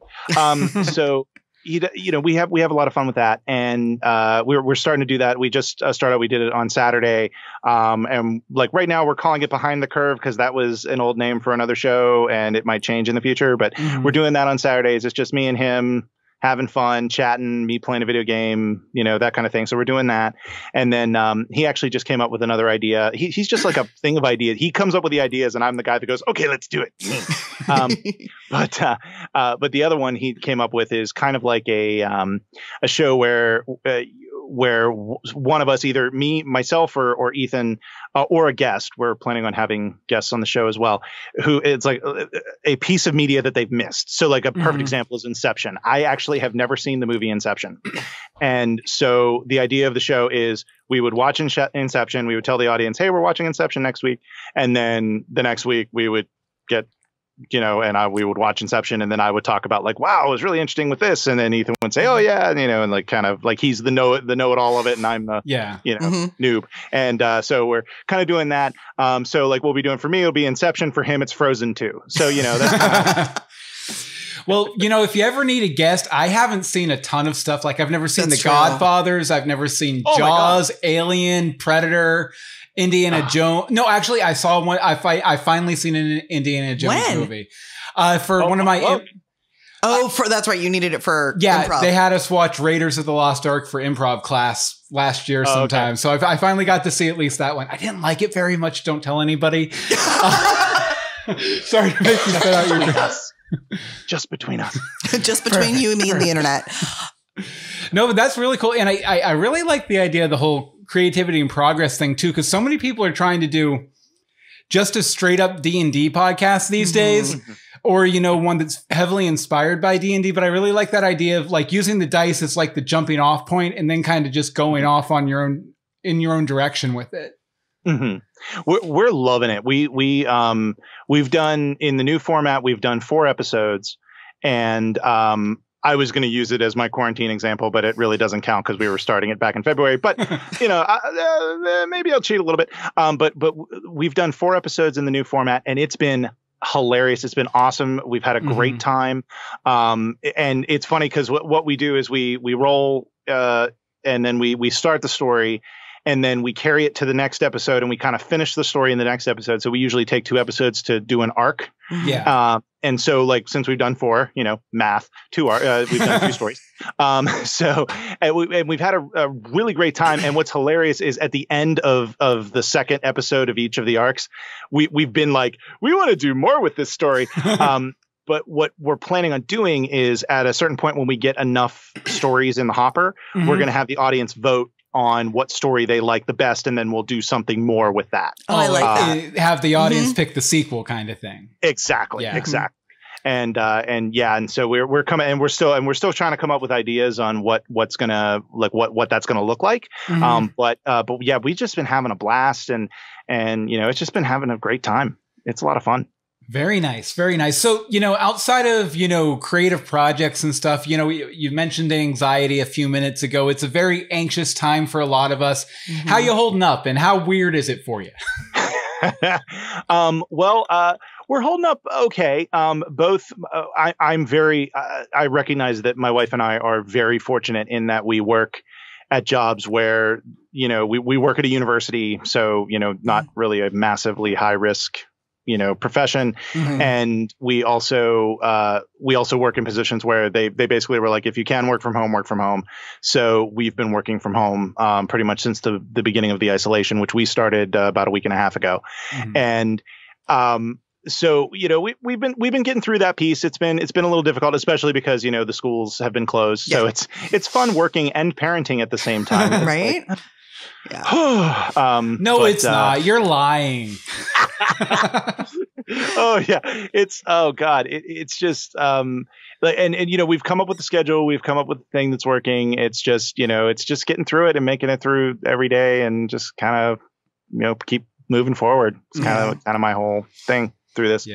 So we have a lot of fun with that, and we're starting to do that. We just started. We did it on Saturday, and like right now we're calling it Behind the Curve because that was an old name for another show, and it might change in the future. But we're doing that on Saturdays. It's just me and him having fun, chatting, me playing a video game, that kind of thing. So we're doing that. And then he actually just came up with another idea. He's just like a thing of ideas. He comes up with the ideas and I'm the guy that goes, okay, let's do it. But the other one he came up with is kind of like a show where one of us, either me, myself, or Ethan, or a guest, we're planning on having guests on the show as well, who it's like a piece of media that they've missed. So like a perfect example is Inception. I actually have never seen the movie Inception. And so the idea of the show is we would watch Inception. We would tell the audience, hey, we're watching Inception next week. And then the next week we would get we would watch Inception, and then I would talk about like, wow, it was really interesting with this, and then Ethan would say, oh yeah, and like kind of like he's the know-it-all of it, and I'm the noob, and so we're kind of doing that. So like we'll be doing, for me it'll be Inception, for him it's Frozen 2. So that's Well, if you ever need a guest, I haven't seen a ton of stuff. Like I've never seen That's The true. Godfathers. I've never seen Jaws, Alien, Predator, Indiana Jones. No, actually, I saw one. I finally seen an Indiana Jones movie for one of my. That's right. You needed it for improv. They had us watch Raiders of the Lost Ark for improv class last year sometime. Okay. So I finally got to see at least that one. I didn't like it very much. Don't tell anybody. Sorry to make you spit out your dress. Just between us. Just between you and me and the internet. No, but that's really cool. And I really like the idea of the whole creativity and progress thing too, because so many people are trying to do just a straight up D&D podcast these days. Or, one that's heavily inspired by D&D. But I really like that idea of like using the dice as like the jumping off point and then kind of just going off on in your own direction with it. Mm-hmm. We're loving it. We've done in the new format, we've done 4 episodes, and I was going to use it as my quarantine example, but it really doesn't count because we were starting it back in February. But maybe I'll cheat a little bit. But we've done 4 episodes in the new format, and it's been hilarious. It's been awesome. We've had a great time. And it's funny because what we do is we roll and then we start the story, and then we carry it to the next episode, and we kind of finish the story in the next episode. So we usually take 2 episodes to do an arc. Yeah. And so like, since we've done 4, math, 2 we've done 2 stories. And we've had a really great time. And what's hilarious is at the end of the second episode of each of the arcs, we've been like, we want to do more with this story. But what we're planning on doing is at a certain point when we get enough stories in the hopper, we're going to have the audience vote on what story they like the best, and then we'll do something more with that. Oh, I like that. Have the audience pick the sequel kind of thing. Exactly. And so we're coming, and we're still trying to come up with ideas on what's gonna what that's gonna look like. But yeah, we've just been having a blast, and it's just been having a great time. It's a lot of fun. Very nice. Very nice. So, outside of, creative projects and stuff, you mentioned anxiety a few minutes ago. It's a very anxious time for a lot of us. How you holding up, and how weird is it for you? We're holding up okay. I recognize that my wife and I are very fortunate in that we work at jobs where, we work at a university. So, not really a massively high risk profession. And we also work in positions where they basically were like, if you can work from home. So we've been working from home pretty much since the beginning of the isolation, which we started about a week and a half ago. And so we've been getting through that piece. It's been a little difficult, especially because the schools have been closed. So it's fun working and parenting at the same time. Right? It's not. You're lying. It's just we've come up with the schedule, we've come up with the thing that's working. It's just it's just getting through it and making it through every day, and just kind of keep moving forward. It's kind of my whole thing through this.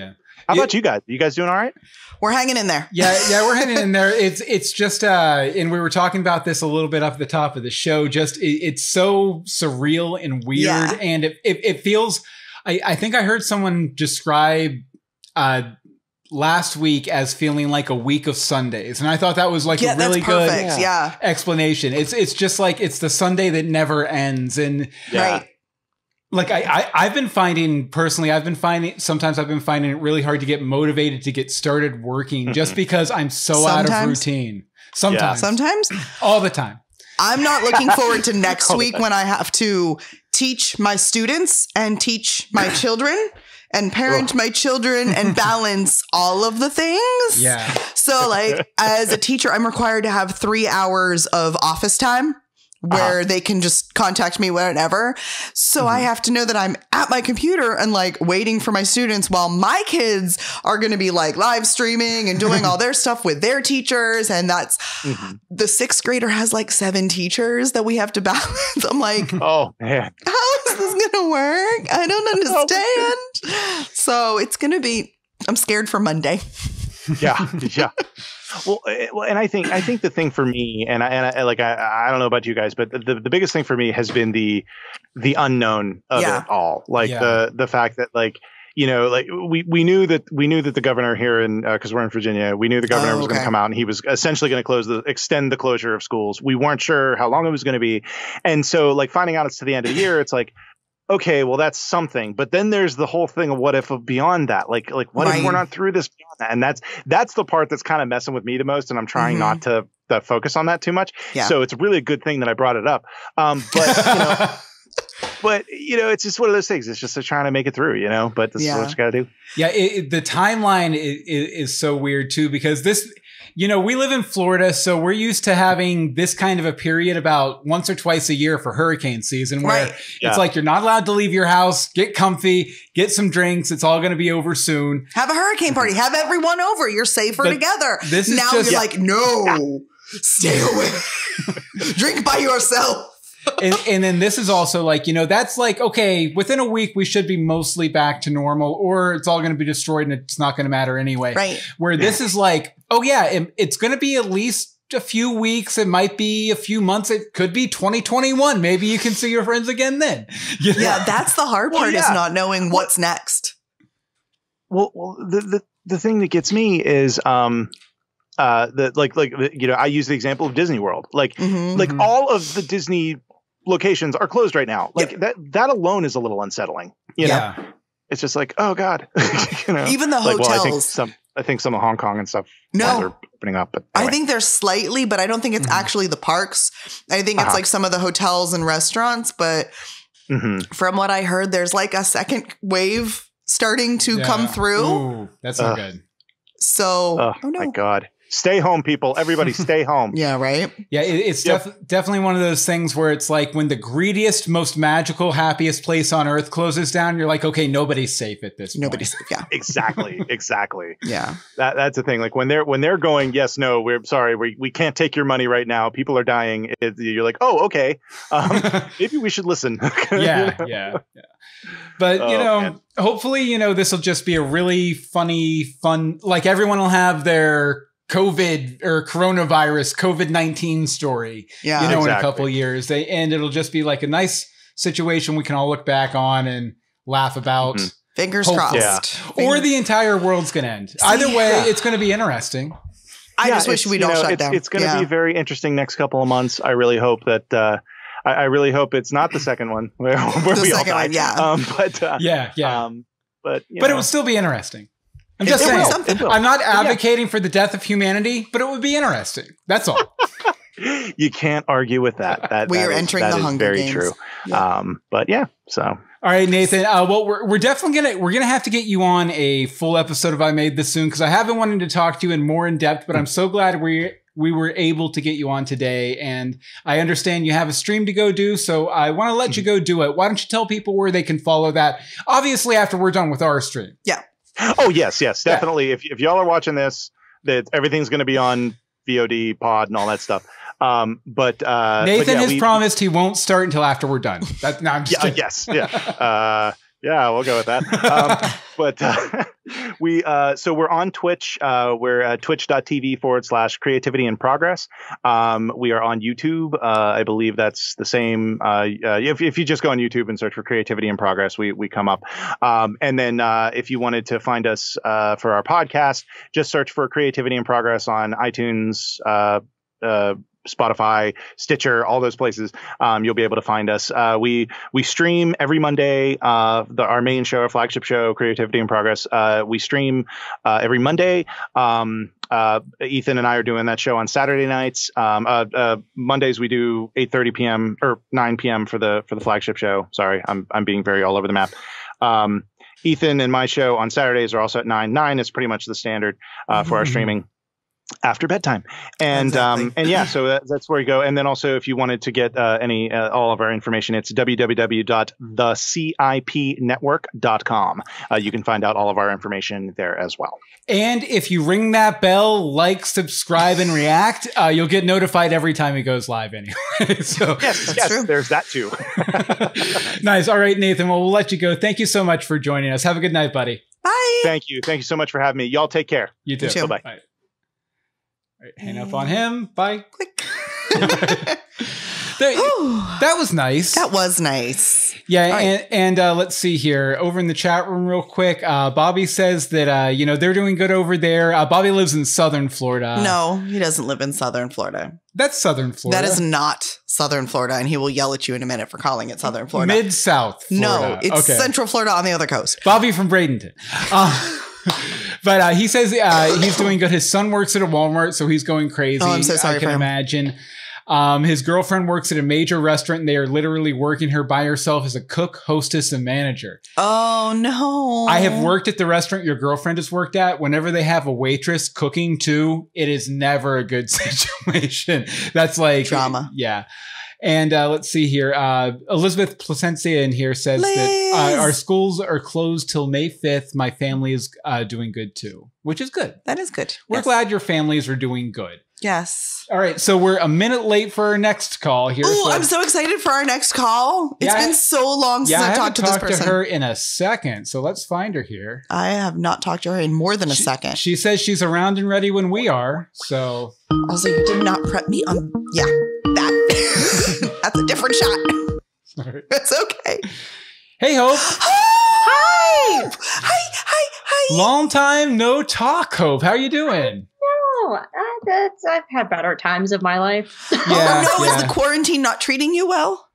How about you guys? You guys doing all right? We're hanging in there. Yeah, we're hanging in there. It's just and we were talking about this a little bit off the top of the show. Just it's so surreal and weird, and it feels. I think I heard someone describe last week as feeling like a week of Sundays, and I thought that was like a really good explanation. It's just like it's the Sunday that never ends, and right. Like I've been finding sometimes I've been finding it really hard to get motivated to get started working just because I'm so out of routine. Sometimes all the time. I'm not looking forward to next week when I have to teach my students and teach my children and parent my children and balance all of the things. Yeah. So like as a teacher, I'm required to have 3 hours of office time where they can just contact me whenever. So I have to know that I'm at my computer and like waiting for my students while my kids are going to be like live streaming and doing all their stuff with their teachers. And that's the 6th grader has like 7 teachers that we have to balance. I'm like, oh man, how is this going to work? I don't understand. So it's going to be, I'm scared for Monday. Yeah. Well, and I think the thing for me, and I don't know about you guys, but the biggest thing for me has been the unknown of it all. Like the fact that like, like we knew that the governor here because we're in Virginia, we knew the governor was going to come out and he was essentially going to extend the closure of schools. We weren't sure how long it was going to be. And so like finding out it's to the end of the year, it's like, okay, well, that's something. But then there's the whole thing of what if beyond that, like what if we're not through this beyond that? And that's the part that's kind of messing with me the most. And I'm trying not to focus on that too much. Yeah. So it's really a good thing that I brought it up. But it's just one of those things. It's just trying to make it through, but this is what you got to do. Yeah. The timeline is so weird too, because this, we live in Florida, so we're used to having this kind of a period about once or twice a year for hurricane season where it's like you're not allowed to leave your house, get comfy, get some drinks. It's all going to be over soon. Have a hurricane party. Have everyone over. You're safer together. This is now you're like, no, stay away. Drink by yourself. and then this is also like, that's like, okay, within a week, we should be mostly back to normal, or it's all going to be destroyed and it's not going to matter anyway. Right. Where this is like, oh yeah, it's going to be at least a few weeks. It might be a few months. It could be 2021. Maybe you can see your friends again then. Yeah, that's the hard part is not knowing what's next. Well, the thing that gets me is, I use the example of Disney World. Like all of the Disney locations are closed right now. Like that alone is a little unsettling. You know? It's just like, oh God. Even the hotels. I think some of Hong Kong and stuff are opening up. But anyway. I think they're slightly, but I don't think it's actually the parks. I think it's like some of the hotels and restaurants. But from what I heard, there's like a second wave starting to come through. Ooh, that's not good. So, oh my God. Stay home, people. Everybody stay home. Yeah, right? Yeah, it's definitely one of those things where it's like when the greediest, most magical, happiest place on earth closes down, you're like, okay, nobody's safe at this point. Nobody's safe, yeah. Exactly. Yeah. That's the thing. Like when they're going, yes, no, we're sorry, we can't take your money right now. People are dying. You're like, oh, okay. Maybe we should listen. Yeah. But, hopefully, this will just be a really fun, like everyone will have their COVID or coronavirus, COVID-19 story, in a couple of years. And it'll just be like a nice situation we can all look back on and laugh about. Fingers crossed. Yeah. Or the entire world's going to end. Either way, it's going to be interesting. I just wish we don't shut down. It's going to be very interesting next couple of months. I really hope that I really hope it's not the second one where we all die. But it would still be interesting. I'm just saying, I'm not advocating for the death of humanity, but it would be interesting. That's all. You can't argue with that. We are entering the Hunger Games. Very true. Yeah. But yeah, so. All right, Nathan. Well, we're definitely gonna have to get you on a full episode of I Made This soon, because I have been wanting to talk to you in more in depth, but I'm so glad we were able to get you on today. And I understand you have a stream to go do, so I want to let you go do it. Why don't you tell people where they can follow that? Obviously, after we're done with our stream. Yeah. Oh, yes, definitely. Yeah. If y'all are watching this, that everything's going to be on VOD, pod, and all that stuff. But Nathan has promised he won't start until after we're done. I'm just kidding. Yes, yeah. Yeah, we'll go with that. So we're on Twitch. We're twitch.tv/creativity in progress. We are on YouTube. I believe that's the same. If you just go on YouTube and search for Creativity in Progress, we come up. And then if you wanted to find us for our podcast, just search for Creativity in Progress on iTunes, Spotify, Stitcher, all those places. You'll be able to find us. We stream every Monday. Our main show, our flagship show, Creativity in Progress. We stream every Monday. Ethan and I are doing that show on Saturday nights. Mondays we do 8:30 p.m. or 9 p.m. for the flagship show. Sorry, I'm being very all over the map. Ethan and my show on Saturdays are also at 9. 9 is pretty much the standard for our streaming after bedtime. And so that's where you go. And then also if you wanted to get all of our information, it's www.thecipnetwork.com. You can find out all of our information there as well. And if you ring that bell, like, subscribe, and react, you'll get notified every time it goes live anyway. So yes, true. There's that too. Nice. All right, Nathan. Well, we'll let you go. Thank you so much for joining us. Have a good night, buddy. Bye. Thank you. Thank you so much for having me. Y'all take care. You too. Bye-bye. Bye. All right, hang up on him. Bye. Click. That was nice. That was nice. Yeah, right. and let's see here. Over in the chat room real quick, Bobby says that, they're doing good over there. Bobby lives in Southern Florida. No, he doesn't live in Southern Florida. That's Southern Florida. That is not Southern Florida, and he will yell at you in a minute for calling it Southern Florida. Mid-South Florida. No, it's Central Florida on the other coast. Bobby from Bradenton. But he says he's doing good. His son works at a Walmart, so he's going crazy. Oh, I'm so sorry I can imagine. His girlfriend works at a major restaurant, and they are literally working her by herself as a cook, hostess, and manager. Oh, no. I have worked at the restaurant your girlfriend has worked at. Whenever they have a waitress cooking too, it is never a good situation. That's like drama. Yeah. And let's see here. Elizabeth Placencia in here says that our schools are closed till May 5th. My family is doing good too, which is good. That is good. We're glad your families are doing good. Yes. All right. So we're a minute late for our next call here. Oh, I'm so excited for our next call. It's been so long since I've talked to this person. I haven't talked to her in a second. So let's find her here. I have not talked to her in more than a second. She says she's around and ready when we are. So. Also, you did not prep me on. Yeah, that. That's a different shot. Sorry. It's okay. Hey, Hope. Hi. Hi. Long time no talk, Hope. How are you doing? I've had better times of my life. Is the quarantine not treating you well?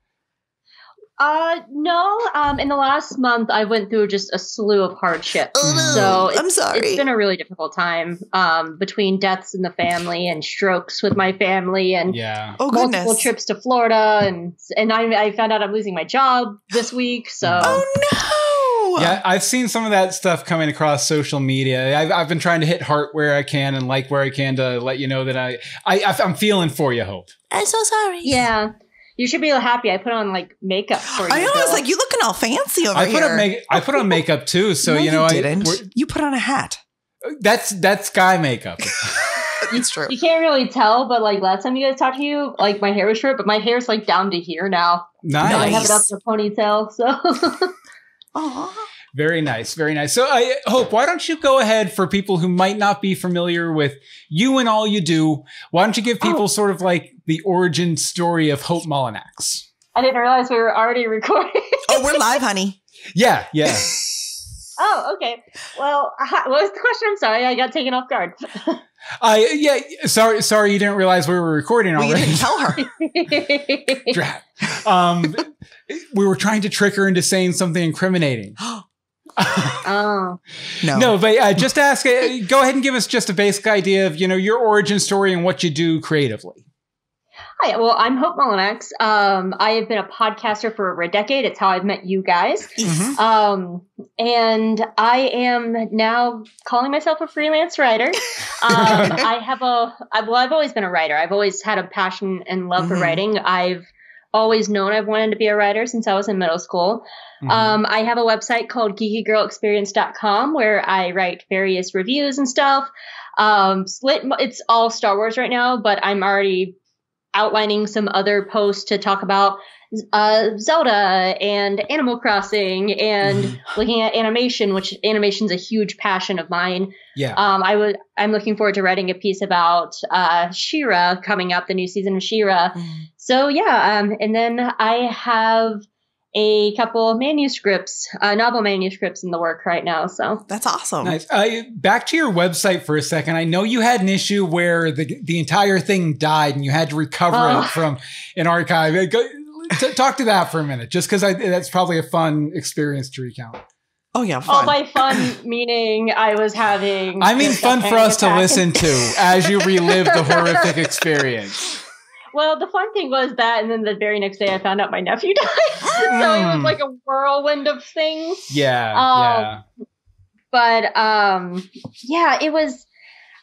No. In the last month, I went through just a slew of hardships. So I'm sorry. It's been a really difficult time between deaths in the family and strokes with my family and multiple trips to Florida. And I found out I'm losing my job this week. So. Oh, no. Yeah, I've seen some of that stuff coming across social media. I've been trying to hit heart where I can and like where I can to let you know that I'm feeling for you, Hope. I'm so sorry. Yeah. You should be happy. I put on like makeup for you. I know. I was like, you looking all fancy over here. I put on makeup too. So, no, you know, you didn't. You put on a hat. That's guy makeup. It's true. You can't really tell, but like last time you guys talked to you, like my hair was short, but my hair's like down to here now. Nice. I have it up in a ponytail. So. Very nice. Very nice. So I Hope, why don't you go ahead for people who might not be familiar with you and all you do? Why don't you give people sort of like the origin story of Hope Mullinax? I didn't realize we were already recording. Oh, we're live, honey. Yeah. Oh, okay. Well, what was the question? I'm sorry. I got taken off guard. Sorry you didn't realize we were recording already. You didn't tell her. We were trying to trick her into saying something incriminating. Oh. No, but just ask, go ahead and give us just a basic idea of, your origin story and what you do creatively. Hi, well, I'm Hope Mullinax. I have been a podcaster for over a decade. It's how I've met you guys. Mm-hmm. And I am now calling myself a freelance writer. I've always been a writer. I've always had a passion and love for writing. I've always known I've wanted to be a writer since I was in middle school. I have a website called geekygirlexperience.com where I write various reviews and stuff. It's all Star Wars right now, but I'm already outlining some other posts to talk about Zelda and Animal Crossing and looking at animation, which animation's a huge passion of mine. Yeah. I'm looking forward to writing a piece about She-Ra coming up, the new season of She-Ra. So yeah, and then I have a couple of manuscripts, novel manuscripts in the work right now. So that's awesome. Nice. Back to your website for a second. I know you had an issue where the entire thing died and you had to recover it from an archive. Talk to that for a minute, just because that's probably a fun experience to recount. Oh yeah, fun. Oh, by fun meaning I was having. I mean, fun for us to listen to as you relive the horrific experience. Well, the fun thing was that, and then the very next day I found out my nephew died. So it was like a whirlwind of things. Yeah. But yeah, it was.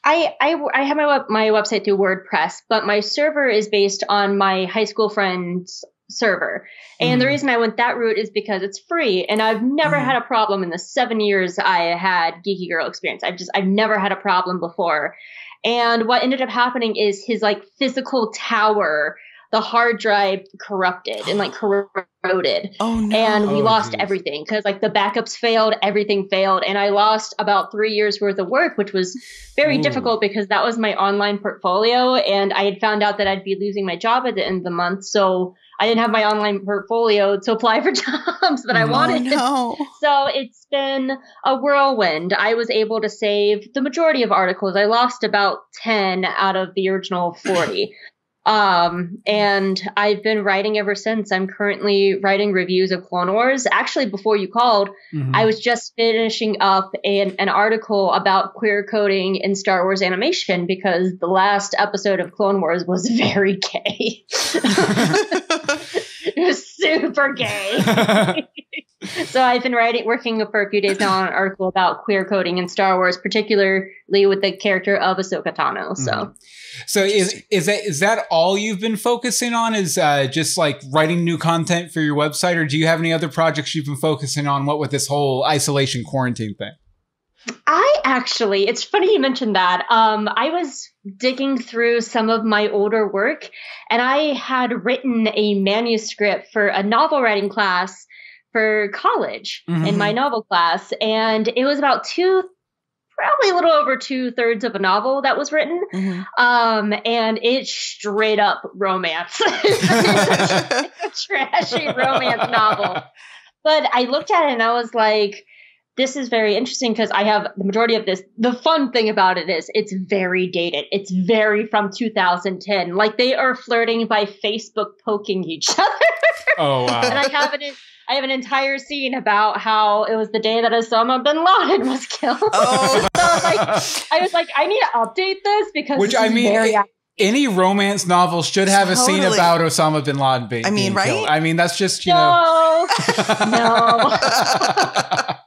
I have my website through WordPress, but my server is based on my high school friend's server. And the reason I went that route is because it's free, and I've never had a problem in the 7 years I had Geeky Girl experience. I've never had a problem before. And what ended up happening is his like physical tower the hard drive corrupted and like corroded. Oh no. And we lost geez. everything because like the backups failed, everything failed. And I lost about 3 years worth of work, which was very difficult because that was my online portfolio. And I had found out that I'd be losing my job at the end of the month. So I didn't have my online portfolio to apply for jobs that I wanted. No. So it's been a whirlwind. I was able to save the majority of articles. I lost about 10 out of the original 40. And I've been writing ever since. I'm currently writing reviews of Clone Wars. Actually, before you called, I was just finishing up an article about queer coding in Star Wars animation because the last episode of Clone Wars was very gay. It was super gay. So I've been working for a few days now on an article about queer coding in Star Wars, particularly with the character of Ahsoka Tano. So is that all you've been focusing on? Is just like writing new content for your website, or do you have any other projects you've been focusing on? What with this whole isolation quarantine thing? It's funny you mentioned that. I was digging through some of my older work, and I had written a manuscript for a novel writing class for college in my novel class. And it was about probably a little over 2/3 of a novel that was written. And it's straight up romance. It's a trashy romance novel. But I looked at it and I was like, this is very interesting because I have the majority of this. The fun thing about it is it's very dated. It's very from 2010. Like they are flirting by Facebook poking each other. Oh, wow. And I have an entire scene about how it was the day that Osama bin Laden was killed. Oh. So I was like, I need to update this because Which I mean, any romance novel should have a scene Totally. about Osama bin Laden being right? killed. I mean, that's just, you know. No.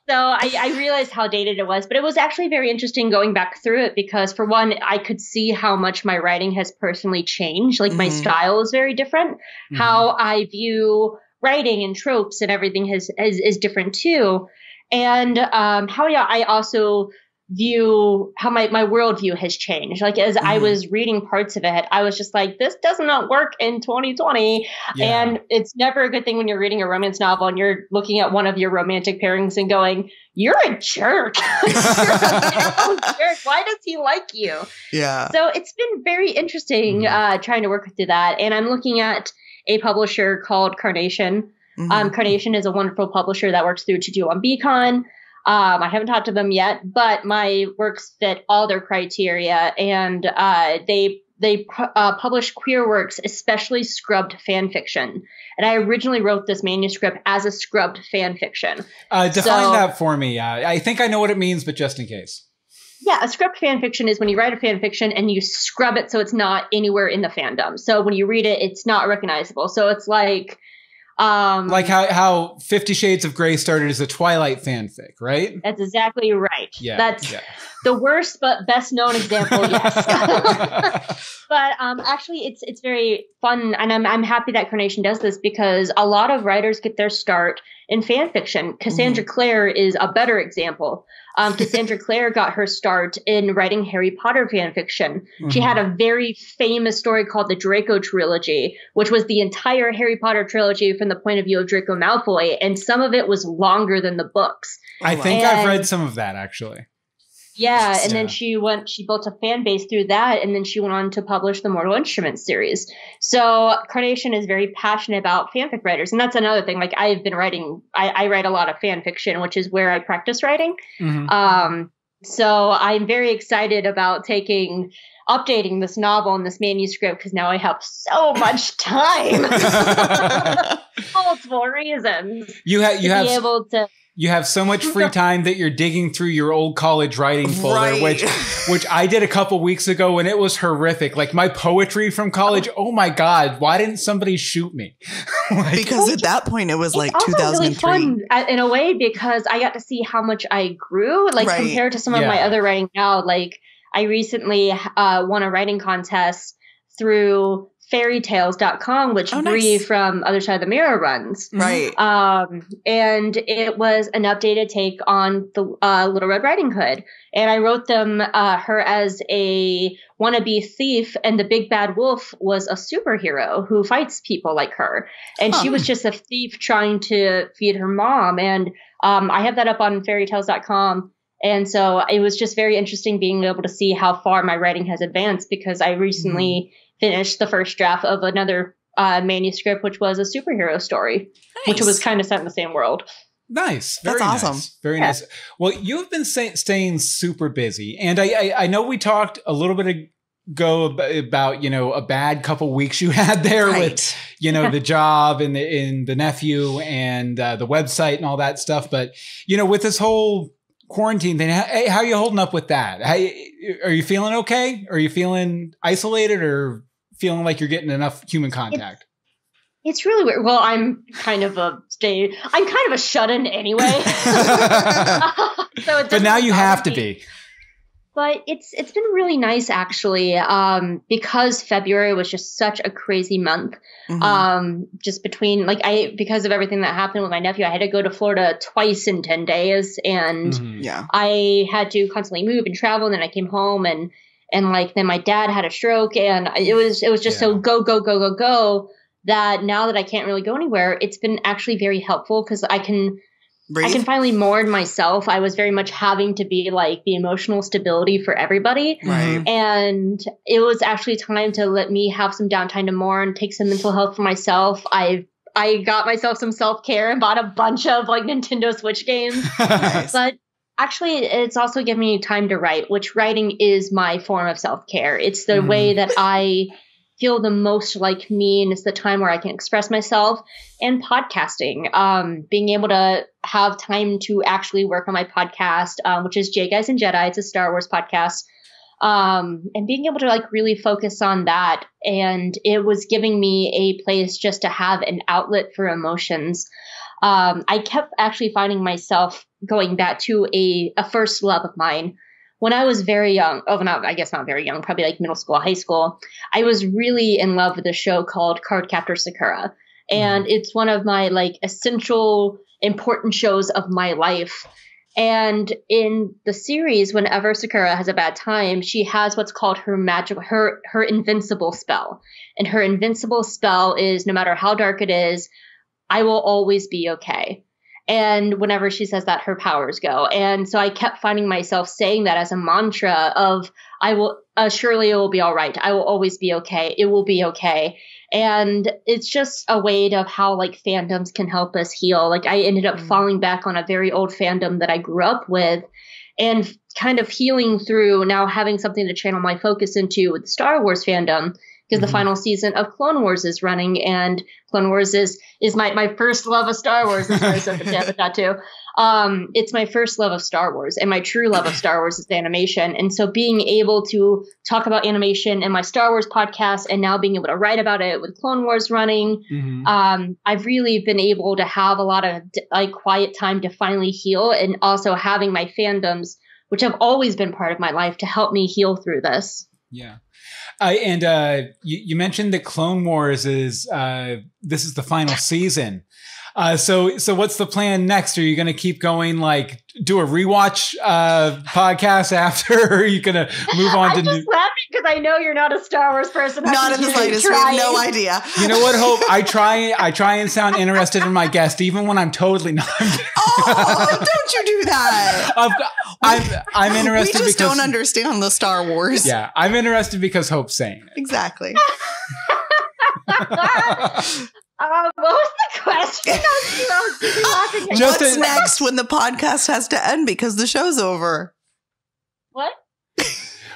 So I realized how dated it was, but it was actually very interesting going back through it because for one, I could see how much my writing has personally changed. Like my style is very different. How I view writing and tropes and everything is different too. And I also view how my worldview has changed. Like as I was reading parts of it, I was just like, this does not work in 2020. Yeah. And it's never a good thing when you're reading a romance novel and you're looking at one of your romantic pairings and going, you're a jerk. You're a jerk. Why does he like you? Yeah. So it's been very interesting trying to work through that. And I'm looking at a publisher called Carnation. Carnation is a wonderful publisher that works through To Do on BCon. I haven't talked to them yet, but my works fit all their criteria, and they publish queer works, especially scrubbed fan fiction. And I originally wrote this manuscript as a scrubbed fan fiction. Define that for me. I think I know what it means, but just in case. Yeah, a scrubbed fan fiction is when you write a fan fiction and you scrub it so it's not anywhere in the fandom. So when you read it, it's not recognizable. So it's like how 50 Shades of Grey started as a Twilight fanfic, right? That's exactly right. Yeah, that's the worst but best known example. Yes, but actually, it's very fun, and I'm happy that Carnation does this because a lot of writers get their start in fan fiction. Cassandra Clare is a better example. Cassandra Clare got her start in writing Harry Potter fan fiction. She had a very famous story called the Draco Trilogy, which was the entire Harry Potter trilogy from the point of view of Draco Malfoy, and some of it was longer than the books. I think I've read some of that, actually. Yeah, and then she built a fan base through that, and then she went on to publish the Mortal Instruments series. So Carnation is very passionate about fanfic writers, and that's another thing. Like I've been writing, I write a lot of fan fiction, which is where I practice writing. So I'm very excited about updating this novel and this manuscript because now I have so much time. Multiple reasons. You have so much free time that you're digging through your old college writing folder, which I did a couple weeks ago, and it was horrific. Like my poetry from college. Oh my God, why didn't somebody shoot me? Because at that point it was like it's 2003. Really fun in a way because I got to see how much I grew, like compared to some of my other writing now. Like I recently won a writing contest through fairytales.com, which Bree from Other Side of the Mirror runs. Right. And it was an updated take on the Little Red Riding Hood. And I wrote them her as a wannabe thief, and the big bad wolf was a superhero who fights people like her. And she was just a thief trying to feed her mom. And I have that up on fairytales.com. And so it was just very interesting being able to see how far my writing has advanced, because I recently finished the first draft of another manuscript, which was a superhero story, which was kind of set in the same world. Nice. That's awesome. Very nice. Well, you've been staying super busy. And I know we talked a little bit ago about, you know, a bad couple weeks you had there with, you know, the job and the nephew and the website and all that stuff. But, you know, with this whole quarantine thing, how are you holding up with that? Are you feeling okay? Are you feeling isolated or feeling like you're getting enough human contact? It's really weird. Well, I'm kind of a shut-in anyway. But now you have to be. But it's been really nice, actually, because February was just such a crazy month. Just between because of everything that happened with my nephew, I had to go to Florida twice in 10 days, and I had to constantly move and travel. And then I came home, and then my dad had a stroke, and it was just so go. That now that I can't really go anywhere, it's been actually very helpful, because I can finally mourn myself. I was very much having to be like the emotional stability for everybody. Right. And it was actually time to let me have some downtime to mourn, take some mental health for myself. I got myself some self-care and bought a bunch of like Nintendo Switch games. Nice. But actually, it's also given me time to write, which writing is my form of self-care. It's the way that I feel the most like me, and it's the time where I can express myself. And podcasting, being able to have time to actually work on my podcast, which is Jaig and Jedi. It's a Star Wars podcast, and being able to like really focus on that. And it was giving me a place just to have an outlet for emotions. I kept actually finding myself going back to a first love of mine. When I was very young, I guess not very young, probably like middle school, high school, I was really in love with a show called Cardcaptor Sakura. And it's one of my like essential, important shows of my life. And in the series, whenever Sakura has a bad time, she has what's called her invincible spell. And her invincible spell is, no matter how dark it is, I will always be okay. And whenever she says that, her powers go. And so I kept finding myself saying that as a mantra of, I will, surely it will be all right. I will always be okay. It will be okay. And it's just a way of how like fandoms can help us heal. Like I ended up falling back on a very old fandom that I grew up with, and kind of healing through now having something to channel my focus into with Star Wars fandom. Because the final season of Clone Wars is running, and Clone Wars is my first love of Star Wars. That's why I said the tattoo. It's my first love of Star Wars, and my true love of Star Wars is the animation. And so being able to talk about animation in my Star Wars podcast, and now being able to write about it with Clone Wars running, I've really been able to have a lot of like quiet time to finally heal, and also having my fandoms, which have always been part of my life, to help me heal through this. Yeah. You mentioned that Clone Wars is this is the final season. So what's the plan next? Are you going to keep going, like do a rewatch podcast after? Or are you going to move on to? I'm just laughing because I know you're not a Star Wars person. Not in the slightest. We have no idea. You know what, Hope? I try and sound interested in my guest, even when I'm totally not. Oh, don't you do that? I'm interested. We just don't understand the Star Wars. Yeah, I'm interested because Hope's saying it. Exactly. What was the question? What's next when the podcast has to end because the show's over? What?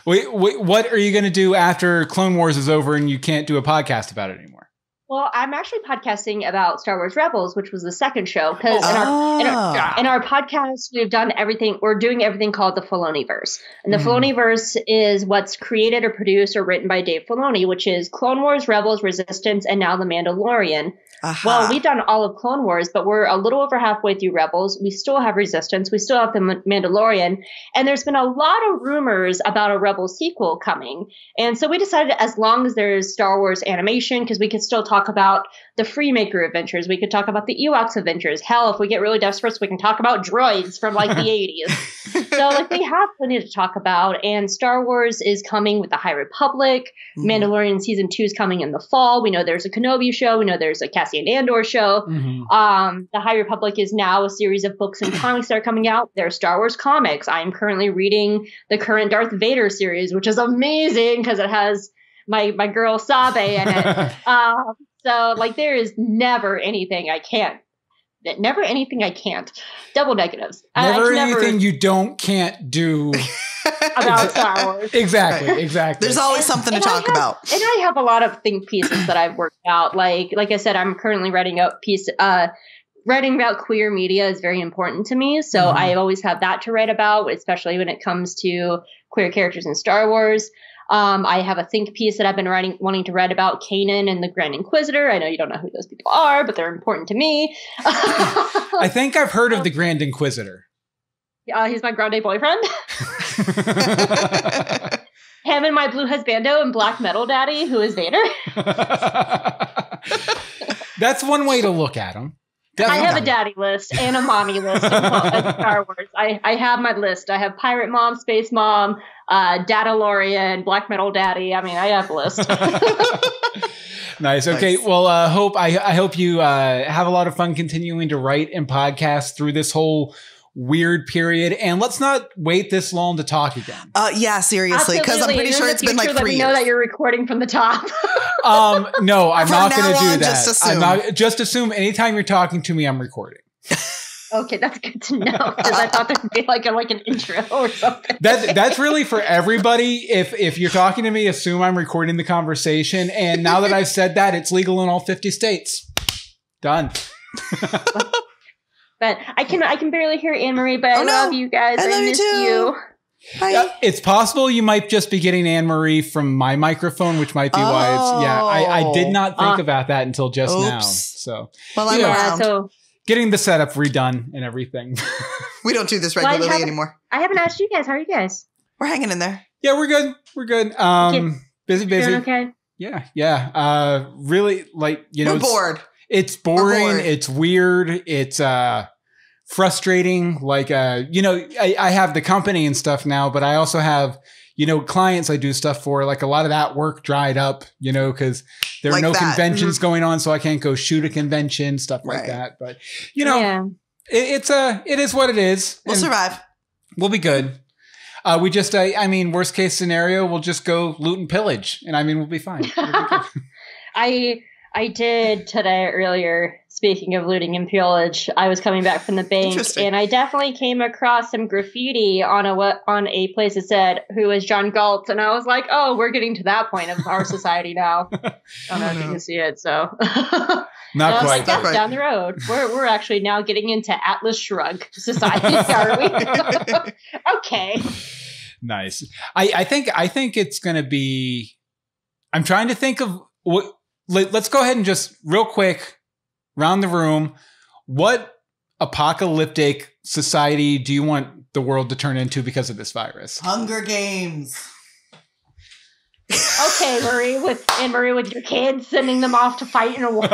Wait, what are you going to do after Clone Wars is over and you can't do a podcast about it anymore? Well, I'm actually podcasting about Star Wars Rebels, which was the second show. Because in our podcast, we've done everything. We're doing everything called the Filoniverse. And the Filoniverse is what's created or produced or written by Dave Filoni, which is Clone Wars, Rebels, Resistance, and now The Mandalorian. Well, we've done all of Clone Wars, but we're a little over halfway through Rebels. We still have Resistance. We still have The Mandalorian. And there's been a lot of rumors about a Rebels sequel coming. And so we decided as long as there's Star Wars animation, because we could still talk about the Freemaker adventures. We could talk about the Ewoks adventures. Hell, if we get really desperate, we can talk about droids from like the 80s. So like we have plenty to talk about. And Star Wars is coming with the High Republic. Mandalorian season 2 is coming in the fall. We know there's a Kenobi show. We know there's a Cassian Andor show. The High Republic is now a series of books and comics that are coming out. There's Star Wars comics. I am currently reading the current Darth Vader series, which is amazing because it has my girl Sabe in it. So like there is never anything I can't. Double negatives. Never anything you can't do. About Star Wars. Exactly. There's always something to talk about. And I have a lot of think pieces that I've worked out. Like I said, I'm currently writing a piece. Writing about queer media is very important to me. So I always have that to write about, especially when it comes to queer characters in Star Wars. I have a think piece that I've been wanting to write about Kanan and the Grand Inquisitor. I know you don't know who those people are, but they're important to me. I think I've heard of the Grand Inquisitor. He's my grande boyfriend. Him and my blue husbando and black metal daddy, who is Vader. That's one way to look at him. Definitely. I have a daddy list and a mommy list in Star Wars. I have my list. I have pirate mom, space mom, Dadalorian, black metal daddy. I mean, I have a list. Nice. Okay. Nice. Well, I hope you have a lot of fun continuing to write and podcast through this whole weird period, and let's not wait this long to talk again. Yeah, seriously, because I'm pretty sure it's been like 3 years. Let me know that you're recording from the top. No, I'm not going to do that. Just assume. Just assume anytime you're talking to me, I'm recording. Okay, that's good to know, because I thought there'd be like an intro or something. That's really for everybody. If you're talking to me, assume I'm recording the conversation. And now that I've said that, it's legal in all 50 states. Done. But I can barely hear Anne-Marie, but I love you guys. I miss you. Hi. It's possible you might just be getting Anne-Marie from my microphone, which might be why it's, I did not think about that until just now. So, well, I'm around. So getting the setup redone and everything. We don't do this regularly anymore. I haven't asked you guys. How are you guys? We're hanging in there. Yeah, we're good. We're good. Busy. Doing okay. Yeah. Really, like, we're bored. It's boring. It's weird. It's frustrating. Like, I have the company and stuff now, but I also have, clients I do stuff for. Like a lot of that work dried up, because there are no conventions going on, so I can't go shoot a convention, stuff like that. But, it is what it is. We'll survive. We'll be good. We just, worst case scenario, we'll just go loot and pillage, and we'll be fine. I did today earlier, speaking of looting and pillage, I was coming back from the bank and I definitely came across some graffiti on a place that said, "Who is John Galt?" And I was like, oh, we're getting to that point of our society now. I don't know if you can see it, so. Not quite. Down the road. We're actually now getting into Atlas Shrugged society, are we? Okay. Nice. I think it's going to be, I'm trying to think of what. Let's go ahead and just real quick round the room. What apocalyptic society do you want the world to turn into because of this virus? Hunger Games. Okay, Marie, with your kids, sending them off to fight in a war.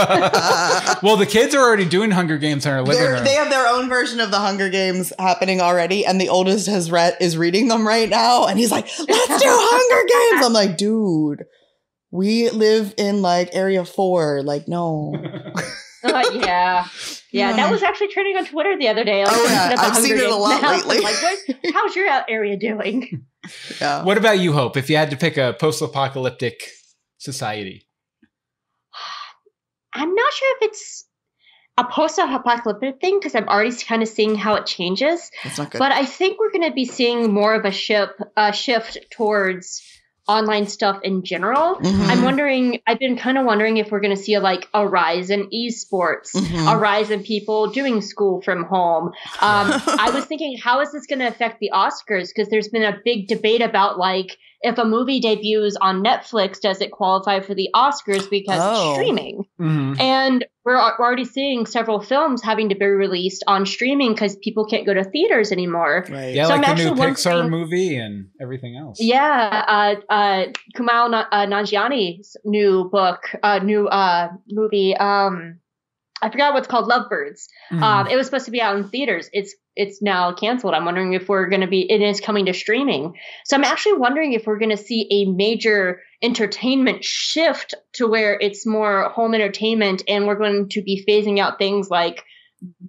Well, the kids are already doing Hunger Games in our living room. They have their own version of the Hunger Games happening already, and the oldest is reading them right now, and he's like, "Let's do Hunger Games." I'm like, dude. We live in like Area 4. Like, no. Yeah. That was actually trending on Twitter the other day. Like, I've seen it a lot lately. Like, how's your area doing? Yeah. What about you, Hope? If you had to pick a post-apocalyptic society, I'm not sure if it's a post-apocalyptic thing because I'm already kind of seeing how it changes. That's not good. But I think we're going to be seeing more of a shift towards online stuff in general. I've been kind of wondering if we're going to see a rise in esports, a rise in people doing school from home. I was thinking, how is this going to affect the Oscars? Because there's been a big debate about if a movie debuts on Netflix, does it qualify for the Oscars because it's streaming? And we're already seeing several films having to be released on streaming because people can't go to theaters anymore. Right. Yeah, so like the new Pixar movie and everything else. Yeah, Kumail Nanjiani's new movie. I forgot what's called, Lovebirds. It was supposed to be out in theaters. It's now canceled. I'm wondering if it is coming to streaming. So I'm actually wondering if we're going to see a major entertainment shift to where it's more home entertainment, and we're going to be phasing out things like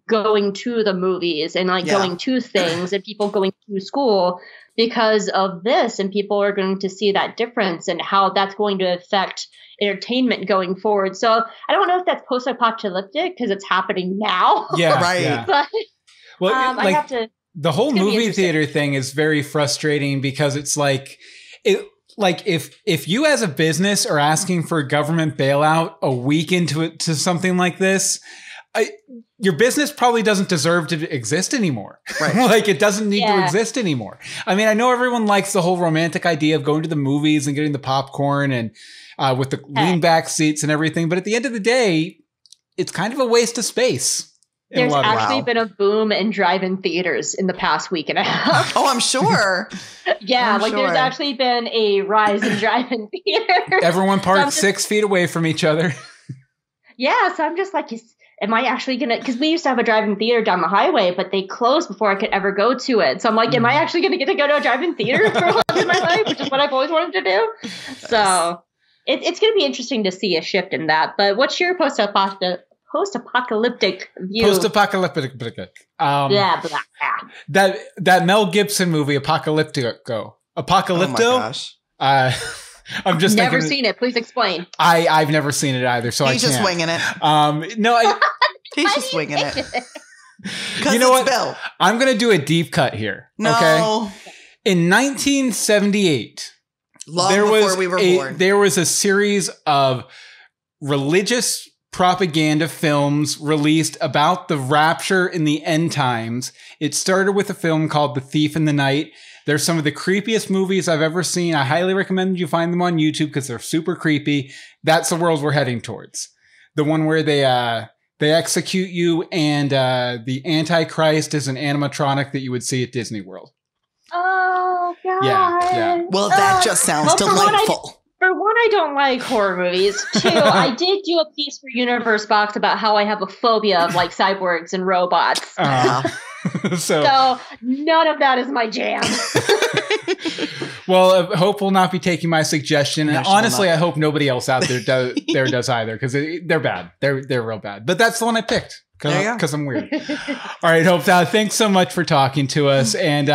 going to the movies and going to things and people going to school because of this. And people are going to see that difference and how that's going to affect entertainment going forward. So I don't know if that's post-apocalyptic because it's happening now. Yeah, right. Yeah. But well, I have to. The whole movie theater thing is very frustrating because it's if you as a business are asking for a government bailout a week into something like this, your business probably doesn't deserve to exist anymore. Right. It doesn't need to exist anymore. I mean, I know everyone likes the whole romantic idea of going to the movies and getting the popcorn and with the lean back seats and everything. But at the end of the day, it's kind of a waste of space. There's actually been a boom in drive-in theaters in the past week and a half. Oh, I'm sure. There's actually been a rise in drive-in theaters. Everyone parked 6 feet away from each other. Yeah, so I'm just am I actually going to, because we used to have a drive-in theater down the highway, but they closed before I could ever go to it. So I'm am I actually going to get to go to a drive-in theater for once in my life, which is what I've always wanted to do? So it's going to be interesting to see a shift in that. But what's your post-apocalyptic view? Post-apocalyptic. That Mel Gibson movie, Apocalypto. Oh my gosh. I'm just never seen it. Please explain. I've never seen it either, so he's just winging it. He's just winging it. You know what? Bill. I'm going to do a deep cut here. No. Okay. In 1978, before we were born, there was a series of religious propaganda films released about the rapture in the end times. It started with a film called The Thief in the Night. They're some of the creepiest movies I've ever seen. I highly recommend you find them on YouTube because they're super creepy. That's the world we're heading towards. The one where they execute you and the Antichrist is an animatronic that you would see at Disney World. Oh, God. Yeah. Well, that just sounds delightful. For one, I don't like horror movies. Two, I did do a piece for Universe Box about how I have a phobia of cyborgs and robots. So none of that is my jam. Well, I hope we'll not be taking my suggestion. And honestly, I hope nobody else out there does either because they're bad. They're real bad. But that's the one I picked because I'm weird. All right, Hope. Thanks so much for talking to us. And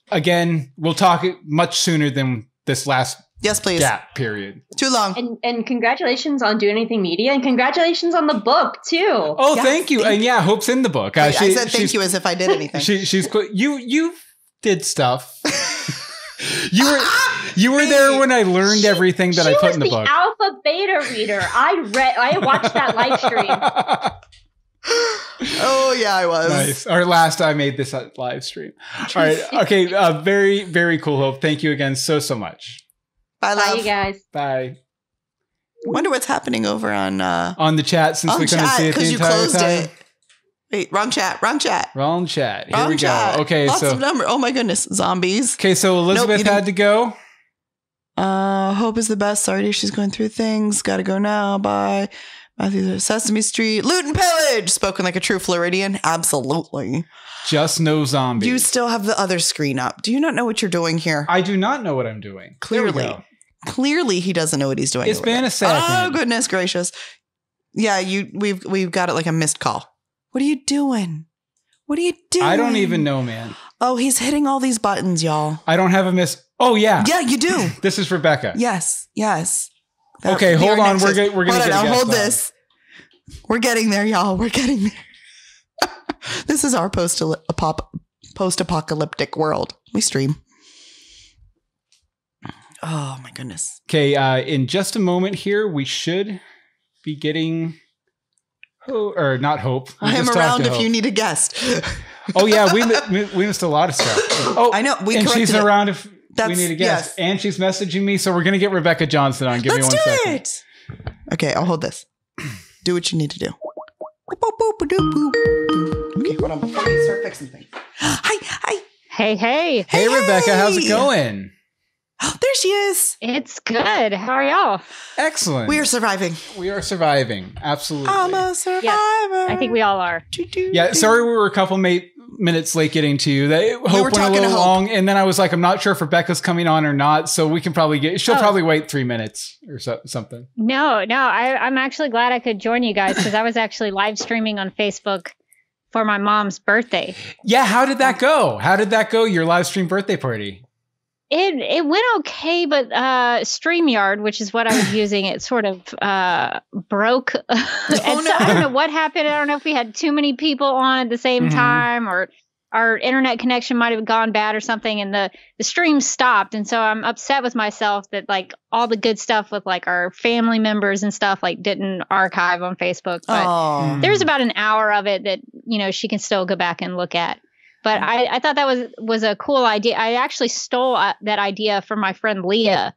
again, we'll talk much sooner than this last gap period. Too long. And congratulations on Doing Anything Media, and congratulations on the book too. Oh, thank you. And Hope's in the book. I said thank you as if I did anything. She's cool. You did stuff. You were there when I learned everything that I put in the book. Alpha beta reader. I watched that live stream. Oh yeah, I was. Nice. Our last I made this live stream. All right. Okay. Very, very cool, Hope. Thank you again so much. Bye, love. Bye, you guys. Bye. Wonder what's happening over on the chat since we couldn't see it the entire time. It. Wait, wrong chat. Here we go. Okay, lots of numbers. Oh my goodness, zombies. Okay, so Elizabeth had to go. Hope is the best. Sorry, she's going through things. Got to go now. Bye. Matthew, Sesame Street, loot and pillage. Spoken like a true Floridian. Absolutely. Just no zombies. You still have the other screen up. Do you not know what you're doing here? I do not know what I'm doing. Clearly, he doesn't know what he's doing. It's been a second. Oh goodness gracious! Yeah, we've got it like a missed call. What are you doing? I don't even know, man. Oh, he's hitting all these buttons, y'all. I don't have a miss. Oh yeah, yeah, you do. This is Rebecca. Yes. Okay, hold on. We're gonna hold this. We're getting there, y'all. We're getting there. This is our post-apocalyptic world. We stream. Oh my goodness. Okay, in just a moment here, we should be getting, or not Hope. I am around if you need a guest. Oh yeah, we missed a lot of stuff. Oh, I know. And she's around if we need a Yes. guest. And she's messaging me, so we're gonna get Rebecca Johnson on. Give me 1 second. Let's do it. Okay, I'll hold this. Do what you need to do. Okay, hold on before you start fixing things. Hi. Hey. Hey, Rebecca, how's it going? Oh, there she is. It's good. How are y'all? Excellent. We are surviving. We are surviving. Absolutely. I'm a survivor. Yes, I think we all are. Yeah, sorry we were a couple minutes late getting to you. Hope went a little long, and then I was like, I'm not sure if Rebecca's coming on or not, so we can probably she'll probably wait 3 minutes or something. No, I'm actually glad I could join you guys because I was actually live streaming on Facebook for my mom's birthday. Yeah, how did that go? Your live stream birthday party? It went okay, but StreamYard, which is what I was using, it sort of broke. So I don't know what happened. I don't know if we had too many people on at the same time, or our internet connection might have gone bad or something, and the stream stopped. And so I'm upset with myself that like all the good stuff with like our family members and stuff like didn't archive on Facebook. But there's about an hour of it that, you know, she can still go back and look at. But I thought that was a cool idea. I actually stole that idea from my friend Leah,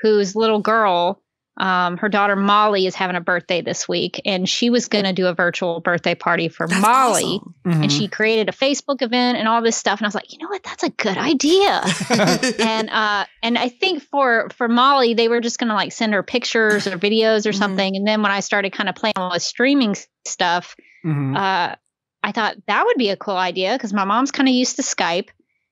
whose little girl, her daughter Molly, is having a birthday this week. And she was going to do a virtual birthday party for Molly. Awesome. And she created a Facebook event and all this stuff. And I was like, you know what? That's a good idea. and I think for Molly, they were just going to like send her pictures or videos or something. And then when I started kind of playing with streaming stuff, I thought that would be a cool idea because my mom's kind of used to Skype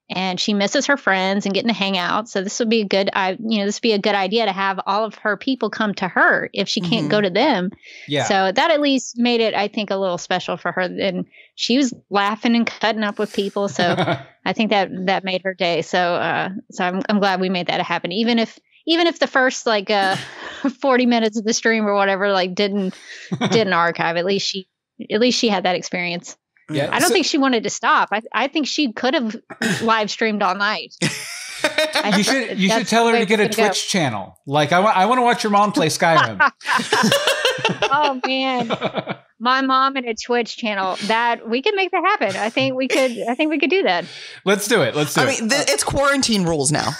and she misses her friends and getting to hang out. So this would be a good idea to have all of her people come to her if she can't go to them. Yeah. So that at least made it, I think, a little special for her. And she was laughing and cutting up with people. So I think that made her day. So I'm glad we made that happen. Even if the first like 40 minutes of the stream or whatever like didn't archive, at least she had that experience. Yeah, I don't think she wanted to stop. I think she could have live streamed all night. You should tell her to get a Twitch channel. Like I want to watch your mom play Skyrim. Oh man, my mom and a Twitch channel, that we could make that happen. I think we could do that. Let's do it. I mean, it's quarantine rules now.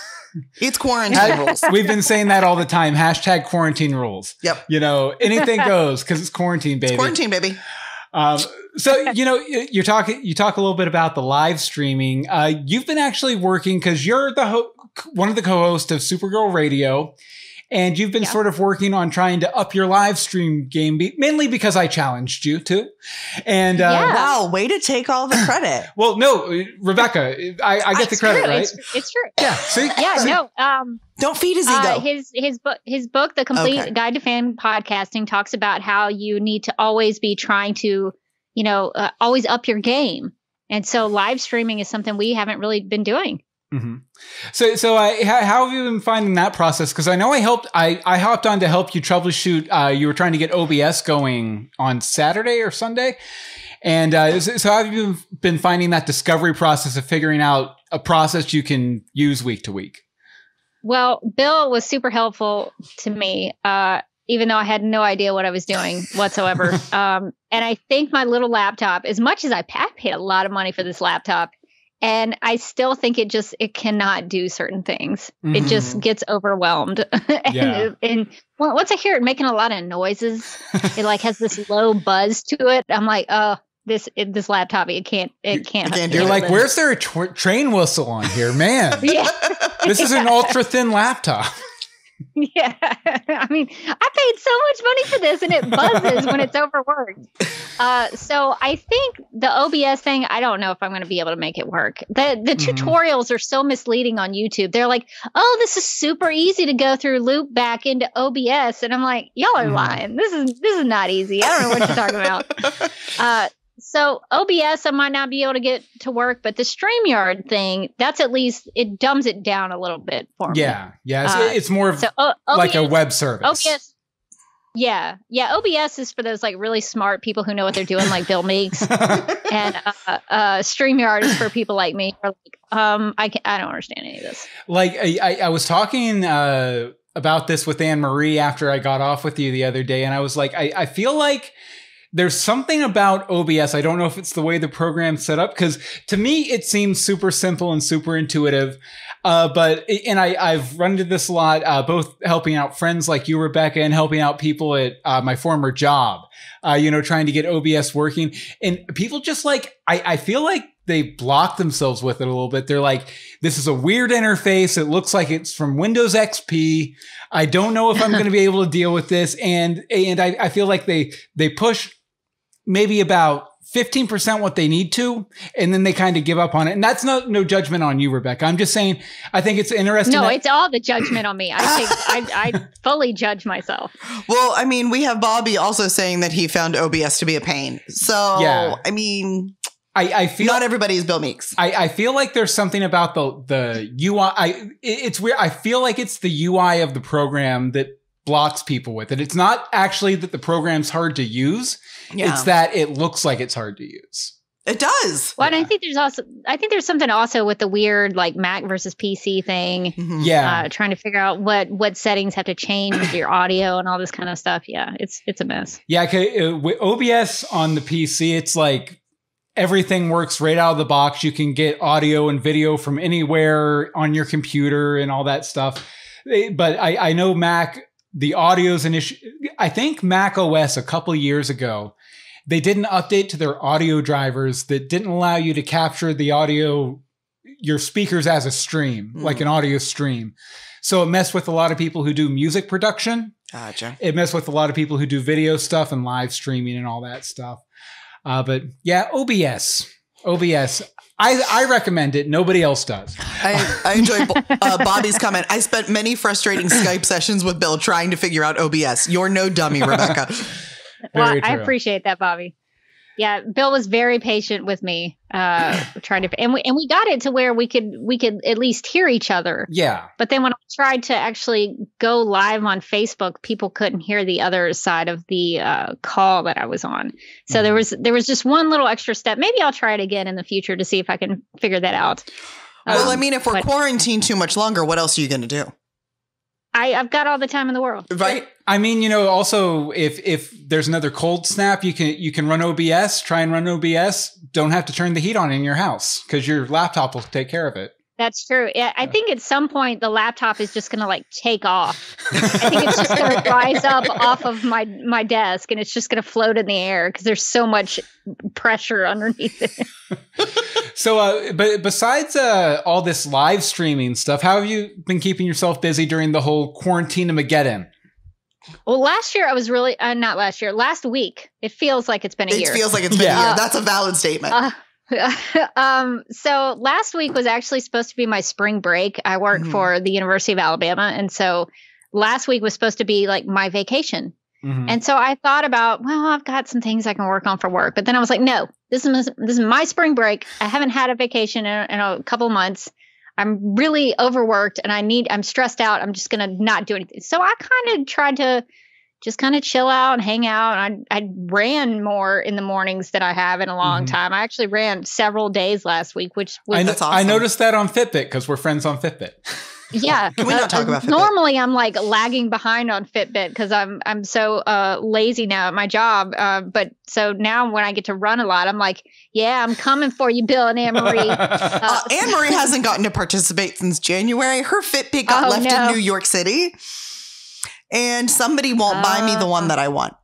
It's quarantine rules. We've been saying that all the time. # quarantine rules. Yep. You know, anything goes because it's quarantine, baby. It's quarantine, baby. So, you know, you talk a little bit about the live streaming. You've been actually working because you're one of the co-hosts of Supergirl Radio, and you've been sort of working on trying to up your live stream game, mainly because I challenged you to. And wow, way to take all the credit. Well, no, Rebecca, I get the credit, right? It's true. Yeah. See? Yeah. See? No. Don't feed his ego. His book, The Complete Guide to Fan Podcasting, talks about how you need to always be trying to, you know, always up your game. And so live streaming is something we haven't really been doing. Mm-hmm. So how have you been finding that process? Because I know I hopped on to help you troubleshoot. You were trying to get OBS going on Saturday or Sunday. And so how have you been finding that discovery process of figuring out a process you can use week to week? Well, Bill was super helpful to me, even though I had no idea what I was doing whatsoever. And I think my little laptop, as much as I paid a lot of money for this laptop, and I still think it cannot do certain things. Mm-hmm. It just gets overwhelmed. and once I hear it making a lot of noises, it like has this low buzz to it. I'm like, oh, this laptop, it can't. You're like, where's there a train whistle on here, man? Yeah. This is an ultra thin laptop. Yeah. I mean, I paid so much money for this and it buzzes when it's overworked. So I think the OBS thing, I don't know if I'm going to be able to make it work. The tutorials are so misleading on YouTube. They're like, oh, this is super easy to go through loop back into OBS. And I'm like, y'all are lying. This is not easy. I don't know what you're talking about. So OBS, I might not be able to get to work, but the StreamYard thing, that's at least, it dumbs it down a little bit for me. Yeah. It's more of like a web service. Yeah. OBS is for those like really smart people who know what they're doing, like Bill Meeks, and StreamYard is for people like me. Or like, I don't understand any of this. Like I was talking about this with Anne Marie after I got off with you the other day, and I was like, I feel like there's something about OBS. I don't know if it's the way the program's set up, because to me it seems super simple and super intuitive. I've run into this a lot, both helping out friends like you, Rebecca, and helping out people at my former job, trying to get OBS working. And people just like, I feel like they block themselves with it a little bit. They're like, this is a weird interface. It looks like it's from Windows XP. I don't know if I'm going to be able to deal with this. And I feel like they push maybe about 15% what they need to, and then they kind of give up on it. And that's no judgment on you, Rebecca. I'm just saying, I think it's interesting. No, it's all the judgment on me. I fully judge myself. Well, I mean, we have Bobby also saying that he found OBS to be a pain. So, yeah. I mean, I feel not everybody is Bill Meeks. I feel like there's something about the UI. It's weird. I feel like it's the UI of the program that blocks people with it. It's not actually that the program's hard to use. Yeah. It's that it looks like it's hard to use. It does. Well, and I think there's something also with the weird like Mac versus PC thing. Mm-hmm. Yeah. Trying to figure out what settings have to change with your audio and all this kind of stuff. Yeah. It's a mess. Yeah. Okay. With OBS on the PC, it's like everything works right out of the box. You can get audio and video from anywhere on your computer and all that stuff. But I know Mac, the audio's an issue. I think Mac OS a couple of years ago, they did an update to their audio drivers that didn't allow you to capture the audio, your speakers as a stream, like an audio stream. So it messed with a lot of people who do music production. Gotcha. It messed with a lot of people who do video stuff and live streaming and all that stuff. But yeah, OBS. I recommend it. Nobody else does. I enjoyed Bobby's comment. I spent many frustrating Skype sessions with Bill trying to figure out OBS. You're no dummy, Rebecca. Well, I appreciate that, Bobby. Yeah, Bill was very patient with me, trying to, and we got it to where we could at least hear each other. Yeah. But then when I tried to actually go live on Facebook, people couldn't hear the other side of the call that I was on. So there was just one little extra step. Maybe I'll try it again in the future to see if I can figure that out. Well, I mean, if we're quarantined too much longer, what else are you going to do? I've got all the time in the world. Right. I mean, also if there's another cold snap, you can run OBS, try and run OBS. Don't have to turn the heat on in your house because your laptop will take care of it. That's true. Yeah, I think at some point the laptop is just going to like take off. I think it's just going to rise up off of my desk and it's just going to float in the air because there's so much pressure underneath it. So, but besides all this live streaming stuff, how have you been keeping yourself busy during the whole quarantine-mageddon? Well, last year I was really not last year. Last week, it feels like it's been a year. It feels like it's been a year. That's a valid statement. So last week was actually supposed to be my spring break. I work for the University of Alabama. And so last week was supposed to be like my vacation. And so I thought about, well, I've got some things I can work on for work. But then I was like, no, this is my spring break. I haven't had a vacation in a couple of months. I'm really overworked and I'm stressed out. I'm just going to not do anything. So I kind of tried to just kind of chill out and hang out. And I ran more in the mornings than I have in a long time. I actually ran several days last week, which was that's awesome. I noticed that on Fitbit because we're friends on Fitbit. Yeah. Can we not talk about Fitbit? Normally I'm like lagging behind on Fitbit because I'm so lazy now at my job. But so now when I get to run a lot, I'm like, yeah, I'm coming for you, Bill and Anne Marie. Anne Marie hasn't gotten to participate since January. Her Fitbit got left in New York City. And somebody won't buy me the one that I want.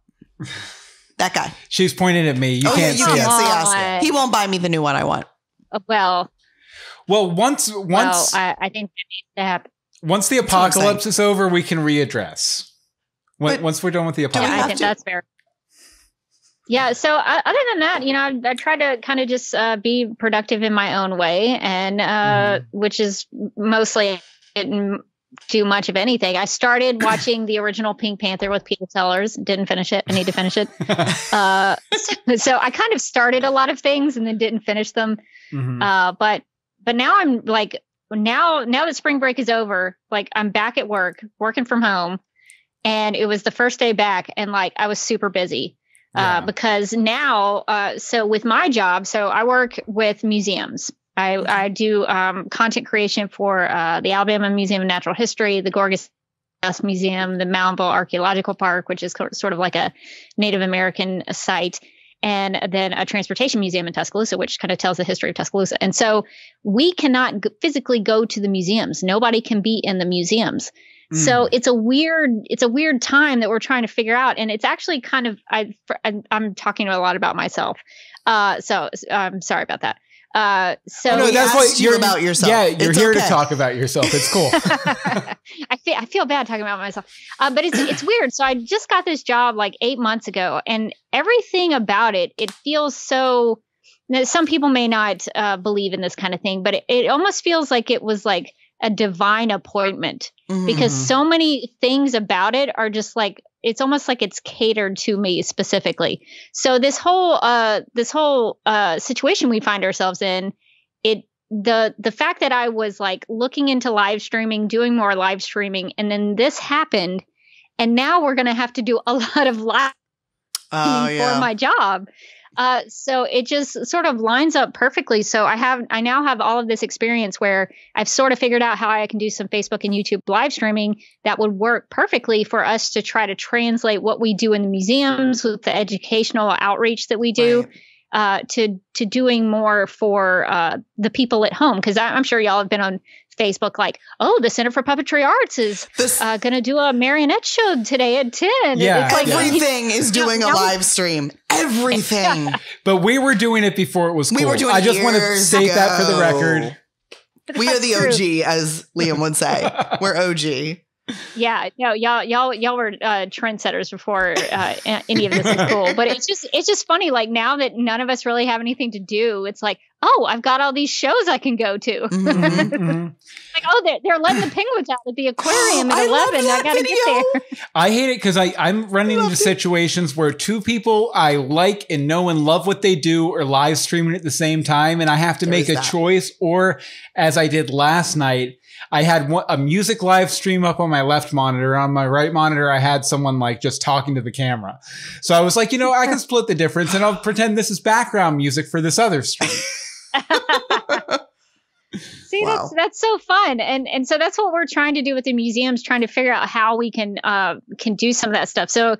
That guy. She's pointing at me. You can't see us. He won't buy me the new one I want. Well, once I think that needs to happen. Once the apocalypse is over, we can readdress. Once we're done with the apocalypse. Yeah, I think that's fair. Yeah. So other than that, I try to kind of just be productive in my own way, and which is mostly didn't do much of anything. I started watching the original Pink Panther with Peter Sellers. Didn't finish it. I need to finish it. So I kind of started a lot of things and then didn't finish them. But now I'm like, now that spring break is over, like I'm back at work, working from home. And it was the first day back, and like I was super busy because now, so with my job, so I work with museums. I do content creation for the Alabama Museum of Natural History, the Gorgas Museum, the Moundville Archaeological Park, which is sort of like a Native American site, and then a transportation museum in Tuscaloosa, which kind of tells the history of Tuscaloosa. And so we cannot physically go to the museums. Nobody can be in the museums. So it's a weird time that we're trying to figure out. And it's actually kind of, I'm talking a lot about myself. So I'm sorry about that. So no, that's what you're about yourself. Yeah, you're here to talk about yourself. It's cool. I feel bad talking about myself. But it's weird. So I just got this job like 8 months ago, and everything about it feels so. Now, some people may not believe in this kind of thing, but it almost feels like it was like a divine appointment because so many things about it are just like, it's almost like it's catered to me specifically. So this whole situation we find ourselves in, the fact that I was like looking into live streaming, doing more live streaming, and then this happened, and now we're going to have to do a lot of live for my job. So it just sort of lines up perfectly. So I now have all of this experience where I've sort of figured out how I can do some Facebook and YouTube live streaming that would work perfectly for us to try to translate what we do in the museums with the educational outreach that we do, to doing more for the people at home. Because I'm sure y'all have been on Facebook like, oh, the Center for Puppetry Arts is going to do a marionette show today at 10. Yeah, it's like, everything is doing a live stream. Everything. But we were doing it before it was cool. We were doing I just want to state that for the record. We are the OG, as Liam would say. We're OG. Yeah, no, y'all were trendsetters before any of this is cool. But it's just funny. Like now that none of us really have anything to do, it's like, oh, I've got all these shows I can go to. Like, oh, they're letting the penguins out at the aquarium at 11. I gotta get there. I hate it because I'm running into situations where two people I like and know and love what they do are live streaming at the same time, and I have to make a choice. Or as I did last night, I had a music live stream up on my left monitor. On my right monitor, I had someone like just talking to the camera. So I was like, I can split the difference and I'll pretend this is background music for this other stream. See, that's so fun. And so that's what we're trying to do with the museums, trying to figure out how we can do some of that stuff. So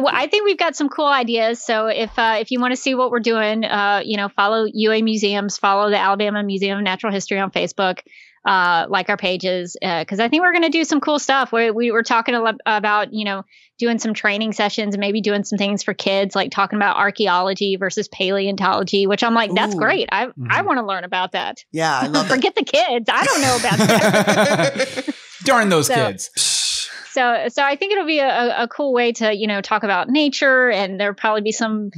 I think we've got some cool ideas. So if you want to see what we're doing, follow UA Museums, follow the Alabama Museum of Natural History on Facebook. Like our pages, because I think we're going to do some cool stuff. We were talking a lot about, doing some training sessions and maybe doing some things for kids, like talking about archaeology versus paleontology, which I'm like, that's great. I want to learn about that. Yeah, I love Forget the kids. I don't know about that. Darn those kids. So I think it'll be a cool way to, talk about nature, and there'll probably be some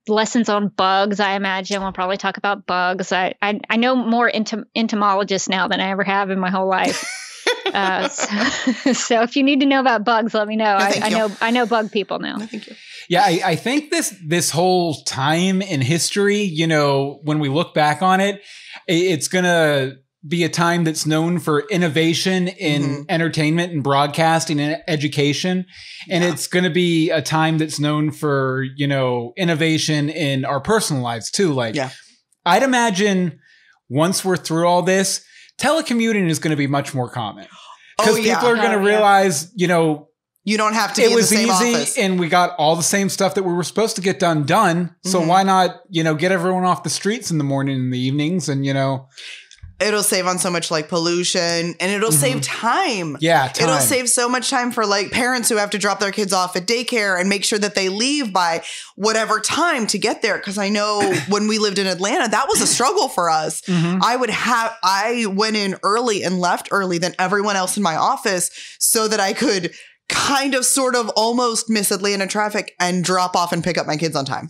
lessons on bugs. I imagine we'll probably talk about bugs. I know more entomologists now than I ever have in my whole life. So if you need to know about bugs, let me know. I know bug people now. No, thank you. Yeah, I think this whole time in history, when we look back on it, it's gonna be a time that's known for innovation in entertainment and broadcasting and education. And it's going to be a time that's known for, innovation in our personal lives too. Like, I'd imagine once we're through all this, telecommuting is going to be much more common. Because people are going to realize, you don't have to be in the same office. And we got all the same stuff that we were supposed to get done. So why not, get everyone off the streets in the morning and the evenings and, It'll save on so much like pollution, and it'll save time. Yeah, time. It'll save so much time for like parents who have to drop their kids off at daycare and make sure that they leave by whatever time to get there. Because I know when we lived in Atlanta, that was a struggle for us. I went in early and left early than everyone else in my office so that I could kind of sort of almost miss Atlanta traffic and drop off and pick up my kids on time.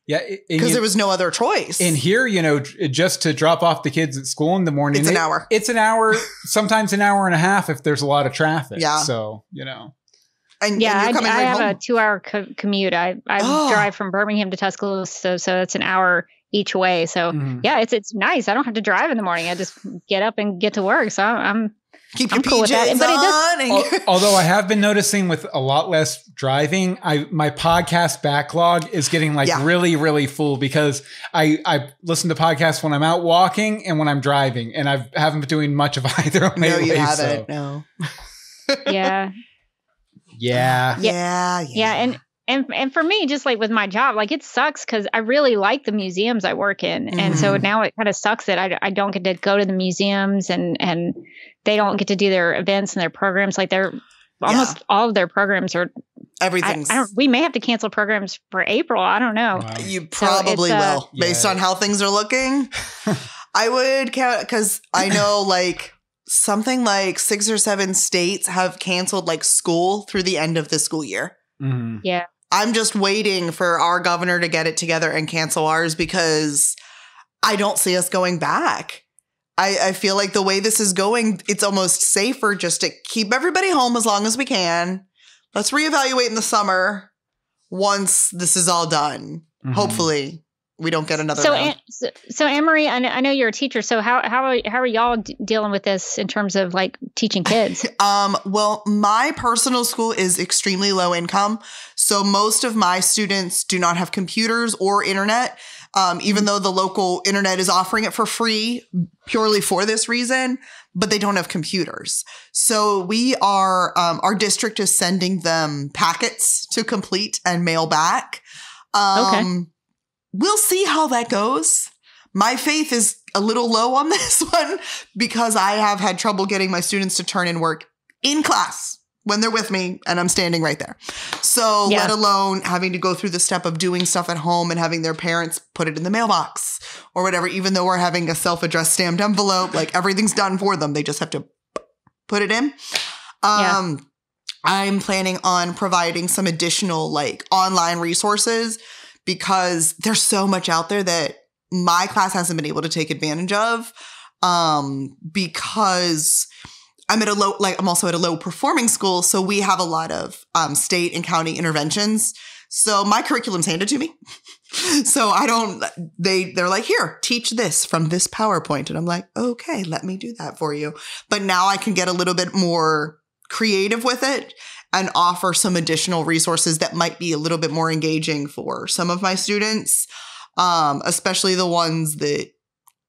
Yeah, because there was no other choice. And here, just to drop off the kids at school in the morning, it's an hour. It's an hour, sometimes an hour and a half if there's a lot of traffic. Yeah. So, And I home. have a 2-hour commute. I drive from Birmingham to Tuscaloosa, so it's an hour each way. So yeah, it's nice. I don't have to drive in the morning. I just get up and get to work. So I'm Keep your I'm cool with that. PJs But on. Although I have been noticing with a lot less driving, my podcast backlog is getting like really, really full because I listen to podcasts when I'm out walking and when I'm driving, and I haven't been doing much of either lately. No, you haven't. No. Yeah. And for me, just like with my job, like it sucks because I really like the museums I work in. Mm-hmm. And so now it kind of sucks that I don't get to go to the museums and they don't get to do their events and their programs. Like they're almost all of their programs are everything's. We may have to cancel programs for April. I don't know. Wow. You probably will based on how things are looking. I would count because I know like something like 6 or 7 states have canceled like school through the end of the school year. Mm-hmm. Yeah. I'm just waiting for our governor to get it together and cancel ours because I don't see us going back. I feel like the way this is going, it's almost safer just to keep everybody home as long as we can. Let's reevaluate in the summer once this is all done. Mm-hmm. Hopefully we don't get another round. So Anne-Marie, I know you're a teacher. So how are y'all dealing with this in terms of like teaching kids? Well, my personal school is extremely low income. So most of my students do not have computers or internet, even though the local internet is offering it for free purely for this reason, but they don't have computers. So we are, our district is sending them packets to complete and mail back. Okay. We'll see how that goes. My faith is a little low on this one because I have had trouble getting my students to turn in work in class when they're with me and I'm standing right there. So let alone having to go through the step of doing stuff at home and having their parents put it in the mailbox or whatever, even though we're having a self-addressed stamped envelope, like everything's done for them. They just have to put it in. I'm planning on providing some additional like online resources because there's so much out there that my class hasn't been able to take advantage of because I'm also at a low performing school. So we have a lot of state and county interventions. So my curriculum's handed to me. So they're like, here, teach this from this PowerPoint. And I'm like, okay, let me do that for you. But now I can get a little bit more creative with it and offer some additional resources that might be a little bit more engaging for some of my students, especially the ones that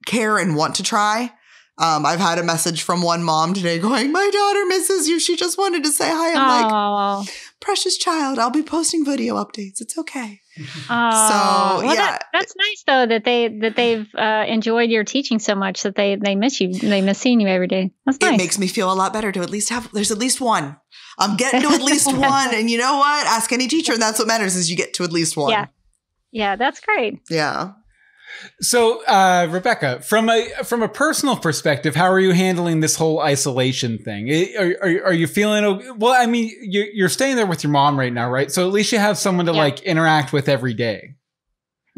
care and want to try. I've had a message from one mom today going, my daughter misses you. She just wanted to say hi. I'm like, precious child, I'll be posting video updates. It's okay. That's nice though that they've enjoyed your teaching so much that they miss you. They miss seeing you every day. That's nice. It makes me feel a lot better to at least there's at least one. I'm getting to at least one. And you know what? Ask any teacher. And that's what matters is you get to at least one. Yeah, that's great. Yeah. So, Rebecca, from a personal perspective, how are you handling this whole isolation thing? Are you feeling okay? Well, I mean, you're staying there with your mom right now, right? So at least you have someone to like interact with every day.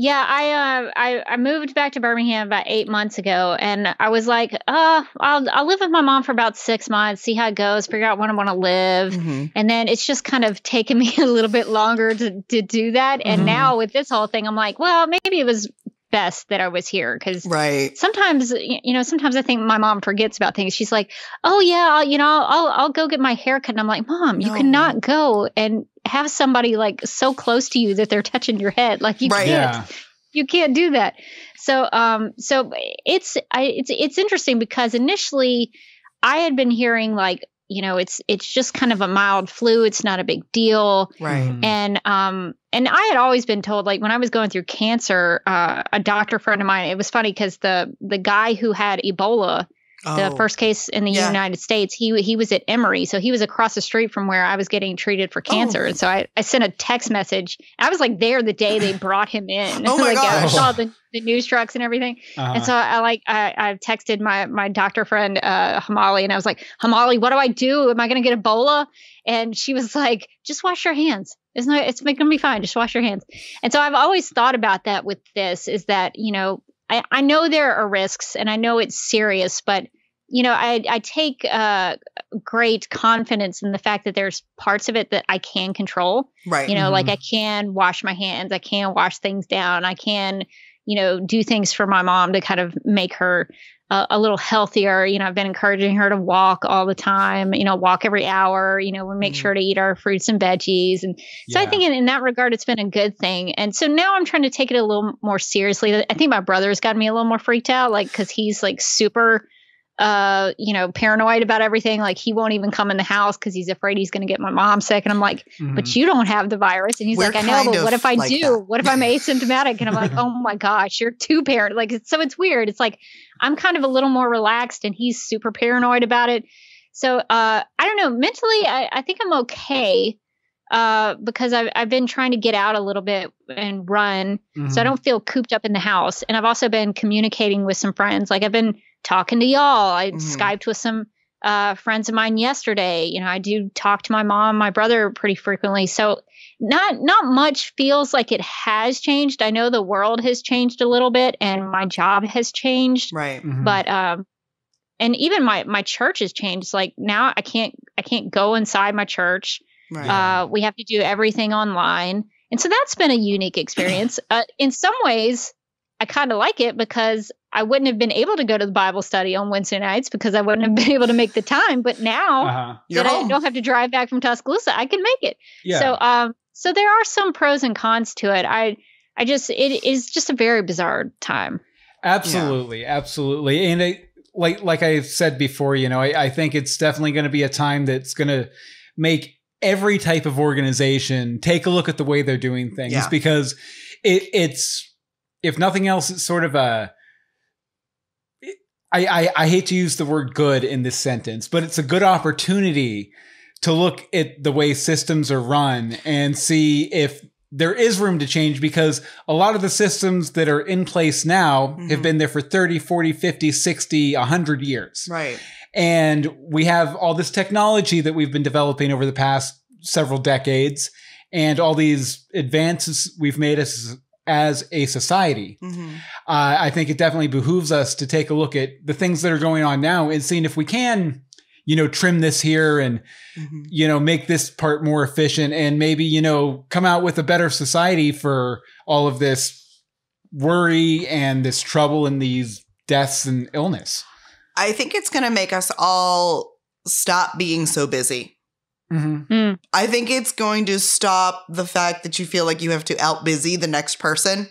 Yeah, I moved back to Birmingham about 8 months ago, and I was like, I'll live with my mom for about 6 months, see how it goes, figure out when I want to live, and then it's just kind of taken me a little bit longer to do that. And now with this whole thing, I'm like, well, maybe it was best that I was here because sometimes I think my mom forgets about things. She's like, oh yeah, I'll go get my hair cut. And I'm like, Mom, you cannot go and have somebody like so close to you that they're touching your head. Like you can't, you can't do that. So it's interesting because initially I had been hearing like, it's just kind of a mild flu. It's not a big deal. Right. And I had always been told, like when I was going through cancer, a doctor friend of mine, it was funny because the guy who had Ebola, the first case in the United States, he was at Emory. So he was across the street from where I was getting treated for cancer. And so I sent a text message. I was like there the day they brought him in. Oh my gosh. I saw the news trucks and everything. And so I texted my doctor friend, Hamali, and I was like, Hamali, what do I do? Am I going to get Ebola? And she was like, just wash your hands. It's going to be fine. Just wash your hands. And so I've always thought about that with this is that, I know there are risks and I know it's serious, but I take great confidence in the fact that there's parts of it that I can control. Right. Like I can wash my hands, I can wash things down, I can, do things for my mom to kind of make her a little healthier. You know, I've been encouraging her to walk all the time, you know, walk every hour, you know, we make sure to eat our fruits and veggies. And so I think in that regard, it's been a good thing. And so now I'm trying to take it a little more seriously. I think my brother's gotten me a little more freaked out, like, cause he's like super, you know, paranoid about everything. Like he won't even come in the house because he's afraid he's going to get my mom sick. And I'm like, but you don't have the virus. And he's like, I know, but what if I do? What if I'm asymptomatic? And I'm like, oh my gosh, you're too paranoid. Like, so it's weird. It's like, I'm kind of a little more relaxed and he's super paranoid about it. So, I don't know, mentally, I think I'm okay. Because I've been trying to get out a little bit and run. So I don't feel cooped up in the house. And I've also been communicating with some friends. Like I've been talking to y'all. I Skyped with some friends of mine yesterday. You know, I do talk to my mom, my brother pretty frequently. So not much feels like it has changed. I know the world has changed a little bit and my job has changed. Right. But and even my church has changed. Like now I can't go inside my church. Right. We have to do everything online. And so that's been a unique experience. In some ways, I kind of like it because I wouldn't have been able to go to the Bible study on Wednesday nights because I wouldn't have been able to make the time. But now that I don't have to drive back from Tuscaloosa, I can make it. Yeah. So there are some pros and cons to it. It is just a very bizarre time. Absolutely. Yeah. Absolutely. And like I said before, you know, I think it's definitely going to be a time that's going to make every type of organization take a look at the way they're doing things because it's, if nothing else, it's sort of I hate to use the word good in this sentence, but it's a good opportunity to look at the way systems are run and see if there is room to change, because a lot of the systems that are in place now have been there for 30, 40, 50, 60, 100 years. Right. And we have all this technology that we've been developing over the past several decades and all these advances we've made as a society. I think it definitely behooves us to take a look at the things that are going on now and seeing if we can, you know, trim this here and, you know, make this part more efficient and maybe, you know, come out with a better society for all of this worry and this trouble and these deaths and illness. I think it's going to make us all stop being so busy. I think it's going to stop the fact that you feel like you have to out-busy the next person,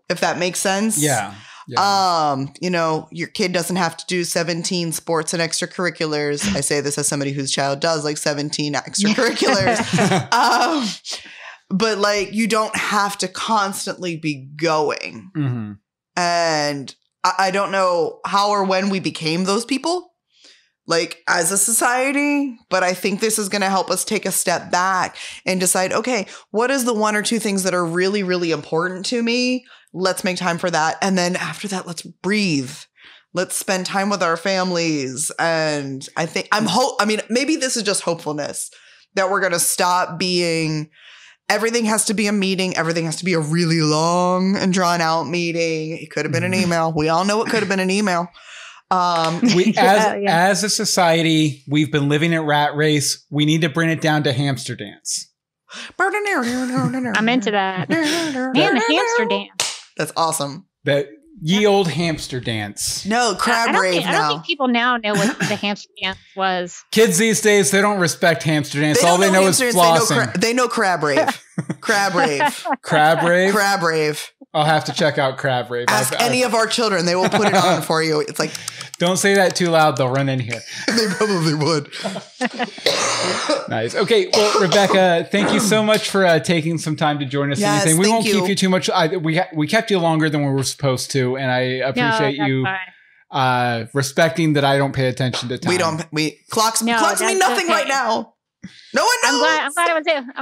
if that makes sense. Yeah. You know, your kid doesn't have to do 17 sports and extracurriculars. I say this as somebody whose child does like 17 extracurriculars. But like, you don't have to constantly be going. And I don't know how or when we became those people, like as a society, but I think this is going to help us take a step back and decide, okay, what is the one or two things that are really, really important to me? Let's make time for that. And then after that, let's breathe. Let's spend time with our families. And I think maybe this is just hopefulness that we're going to stop being, everything has to be a meeting. Everything has to be a really long and drawn out meeting. It could have been an email. We all know it could have been an email. As a society, we've been living at rat race. We need to bring it down to hamster dance. I'm into that. Man, the hamster dance. That's awesome. That ye old hamster dance. No, crab rave now. I don't think people now know what the hamster dance was. Kids these days, they don't respect hamster dance. All they know is flossing. They know crab rave. Crab rave. Crab rave? Crab rave. I'll have to check out crab rave. Ask any of our children. They will put it on for you. It's like, don't say that too loud. They'll run in here. They probably would. Nice. Okay. Well, Rebecca, thank you so much for taking some time to join us. Yes, we won't keep you too much. We kept you longer than we were supposed to, and I appreciate you respecting that I don't pay attention to time. Clocks mean nothing right now. No one knows. I'm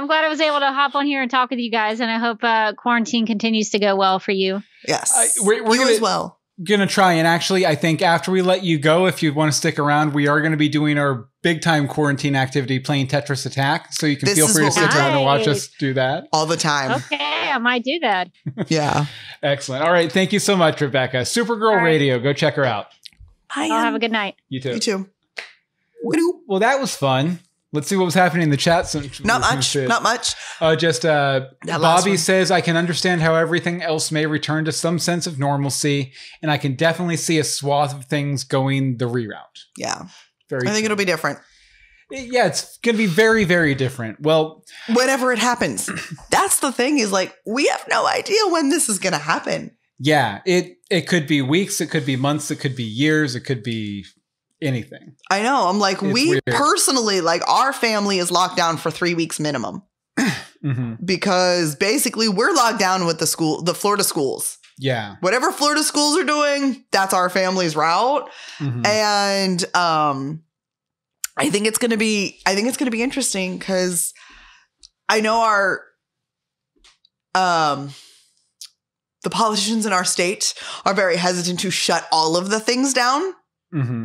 glad I was able to hop on here and talk with you guys, and I hope quarantine continues to go well for you. Yes, we're as well. Gonna try, and actually, I think after we let you go, if you want to stick around, we are going to be doing our big time quarantine activity, playing Tetris Attack. So you can feel free to stick around and watch us do that all the time. Okay, I might do that. Yeah, excellent. All right, thank you so much, Rebecca. Supergirl Radio, go check her out. Bye. Have a good night. You too. You too. Well, that was fun. Let's see what was happening in the chat. Not much. Bobby says, I can understand how everything else may return to some sense of normalcy, and I can definitely see a swath of things going the reroute. Yeah. I think it'll be different. Yeah, it's going to be very, very different. Well, whenever it happens. That's the thing is like, we have no idea when this is going to happen. Yeah, it could be weeks, it could be months, it could be years, it could be anything. I know. I'm like, It's we weird. personally, like our family is locked down for 3 weeks minimum because basically we're locked down with the Florida schools. Yeah. Whatever Florida schools are doing, that's our family's route. And I think it's going to be interesting because I know the politicians in our state are very hesitant to shut all of the things down.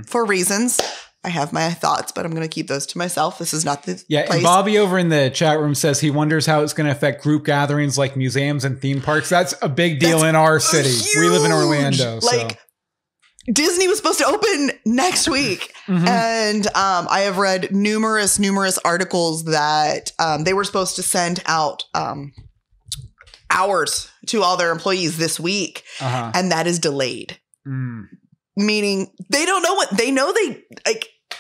For reasons. I have my thoughts, but I'm going to keep those to myself. This is not the place. And Bobby over in the chat room says he wonders how it's going to affect group gatherings like museums and theme parks. That's a big deal in our city. Huge. We live in Orlando. Like, Disney was supposed to open next week. And I have read numerous articles that they were supposed to send out hours to all their employees this week. And that is delayed. Meaning they don't know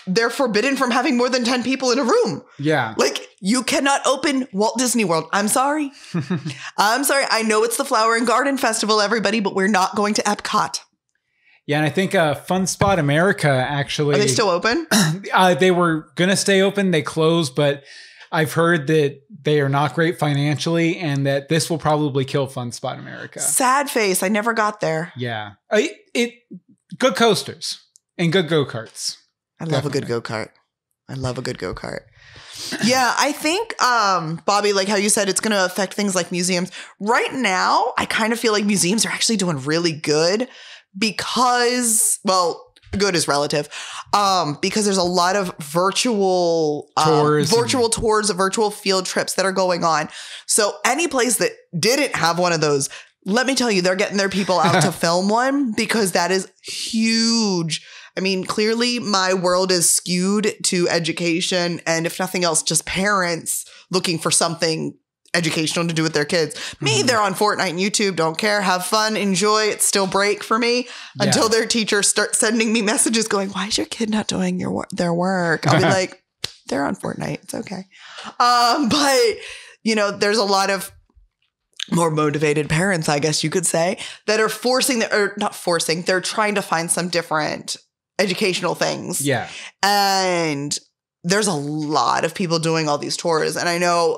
they're forbidden from having more than 10 people in a room. Yeah. Like you cannot open Walt Disney World. I'm sorry. I'm sorry. I know it's the Flower and Garden Festival, everybody, but we're not going to Epcot. Yeah. And I think Fun Spot America actually. Are they still open? They were going to stay open. They closed, but I've heard that they are not great financially and that this will probably kill Fun Spot America. Sad face. I never got there. Yeah. Good coasters and good go-karts. I love a good go-kart. Yeah, I think, Bobby, like how you said, it's going to affect things like museums. Right now, I kind of feel like museums are actually doing really good because, well, good is relative, because there's a lot of virtual tours, virtual field trips that are going on. So any place that didn't have one of those, let me tell you, they're getting their people out to film one because that is huge. I mean, clearly my world is skewed to education and if nothing else, just parents looking for something educational to do with their kids. Me, they're on Fortnite and YouTube. Don't care. Have fun. Enjoy. It's still break for me until their teachers start sending me messages going, why is your kid not doing their work? I'll be like, they're on Fortnite. It's okay. But, you know, there's a lot of more motivated parents, I guess you could say, that are they're trying to find some different educational things. Yeah. And there's a lot of people doing all these tours. And I know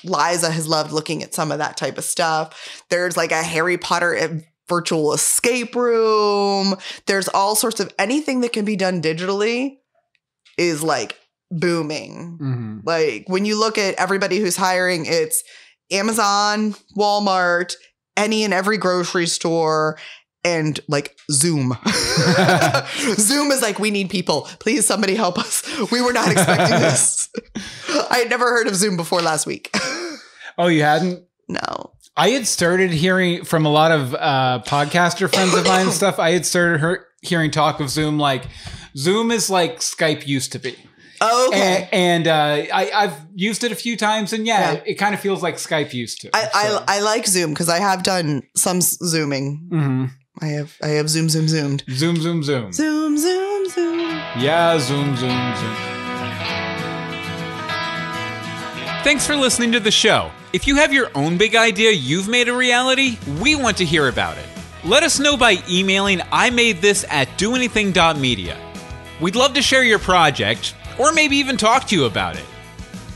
Liza has loved looking at some of that type of stuff. There's like a Harry Potter virtual escape room. There's all sorts of anything that can be done digitally is like booming. Like when you look at everybody who's hiring, it's Amazon, Walmart, any and every grocery store, and like Zoom. Zoom is like, we need people. Please, somebody help us. We were not expecting this. I had never heard of Zoom before last week. Oh, you hadn't? No. I had started hearing from a lot of podcaster friends of mine and stuff. I had started hearing talk of Zoom. Like Zoom is like Skype used to be. Oh, okay. And I've used it a few times, and it kind of feels like Skype used to. I like Zoom because I have done some Zooming. I have zoomed. Zoom. Yeah, zoom. Thanks for listening to the show. If you have your own big idea you've made a reality, we want to hear about it. Let us know by emailing imadethis@doanything.media. We'd love to share your project, or maybe even talk to you about it.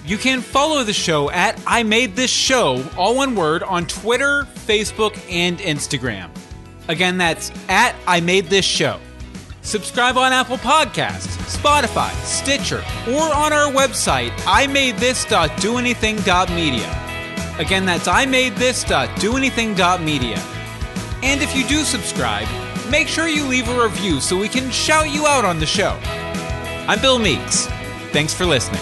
You can follow the show at imadethisshow, all one word, on Twitter, Facebook, and Instagram. Again, that's at imadethisshow. Subscribe on Apple Podcasts, Spotify, Stitcher, or on our website, imadethis.doanything.media. Again, that's imadethis.doanything.media. And if you do subscribe, make sure you leave a review so we can shout you out on the show. I'm Bill Meeks. Thanks for listening.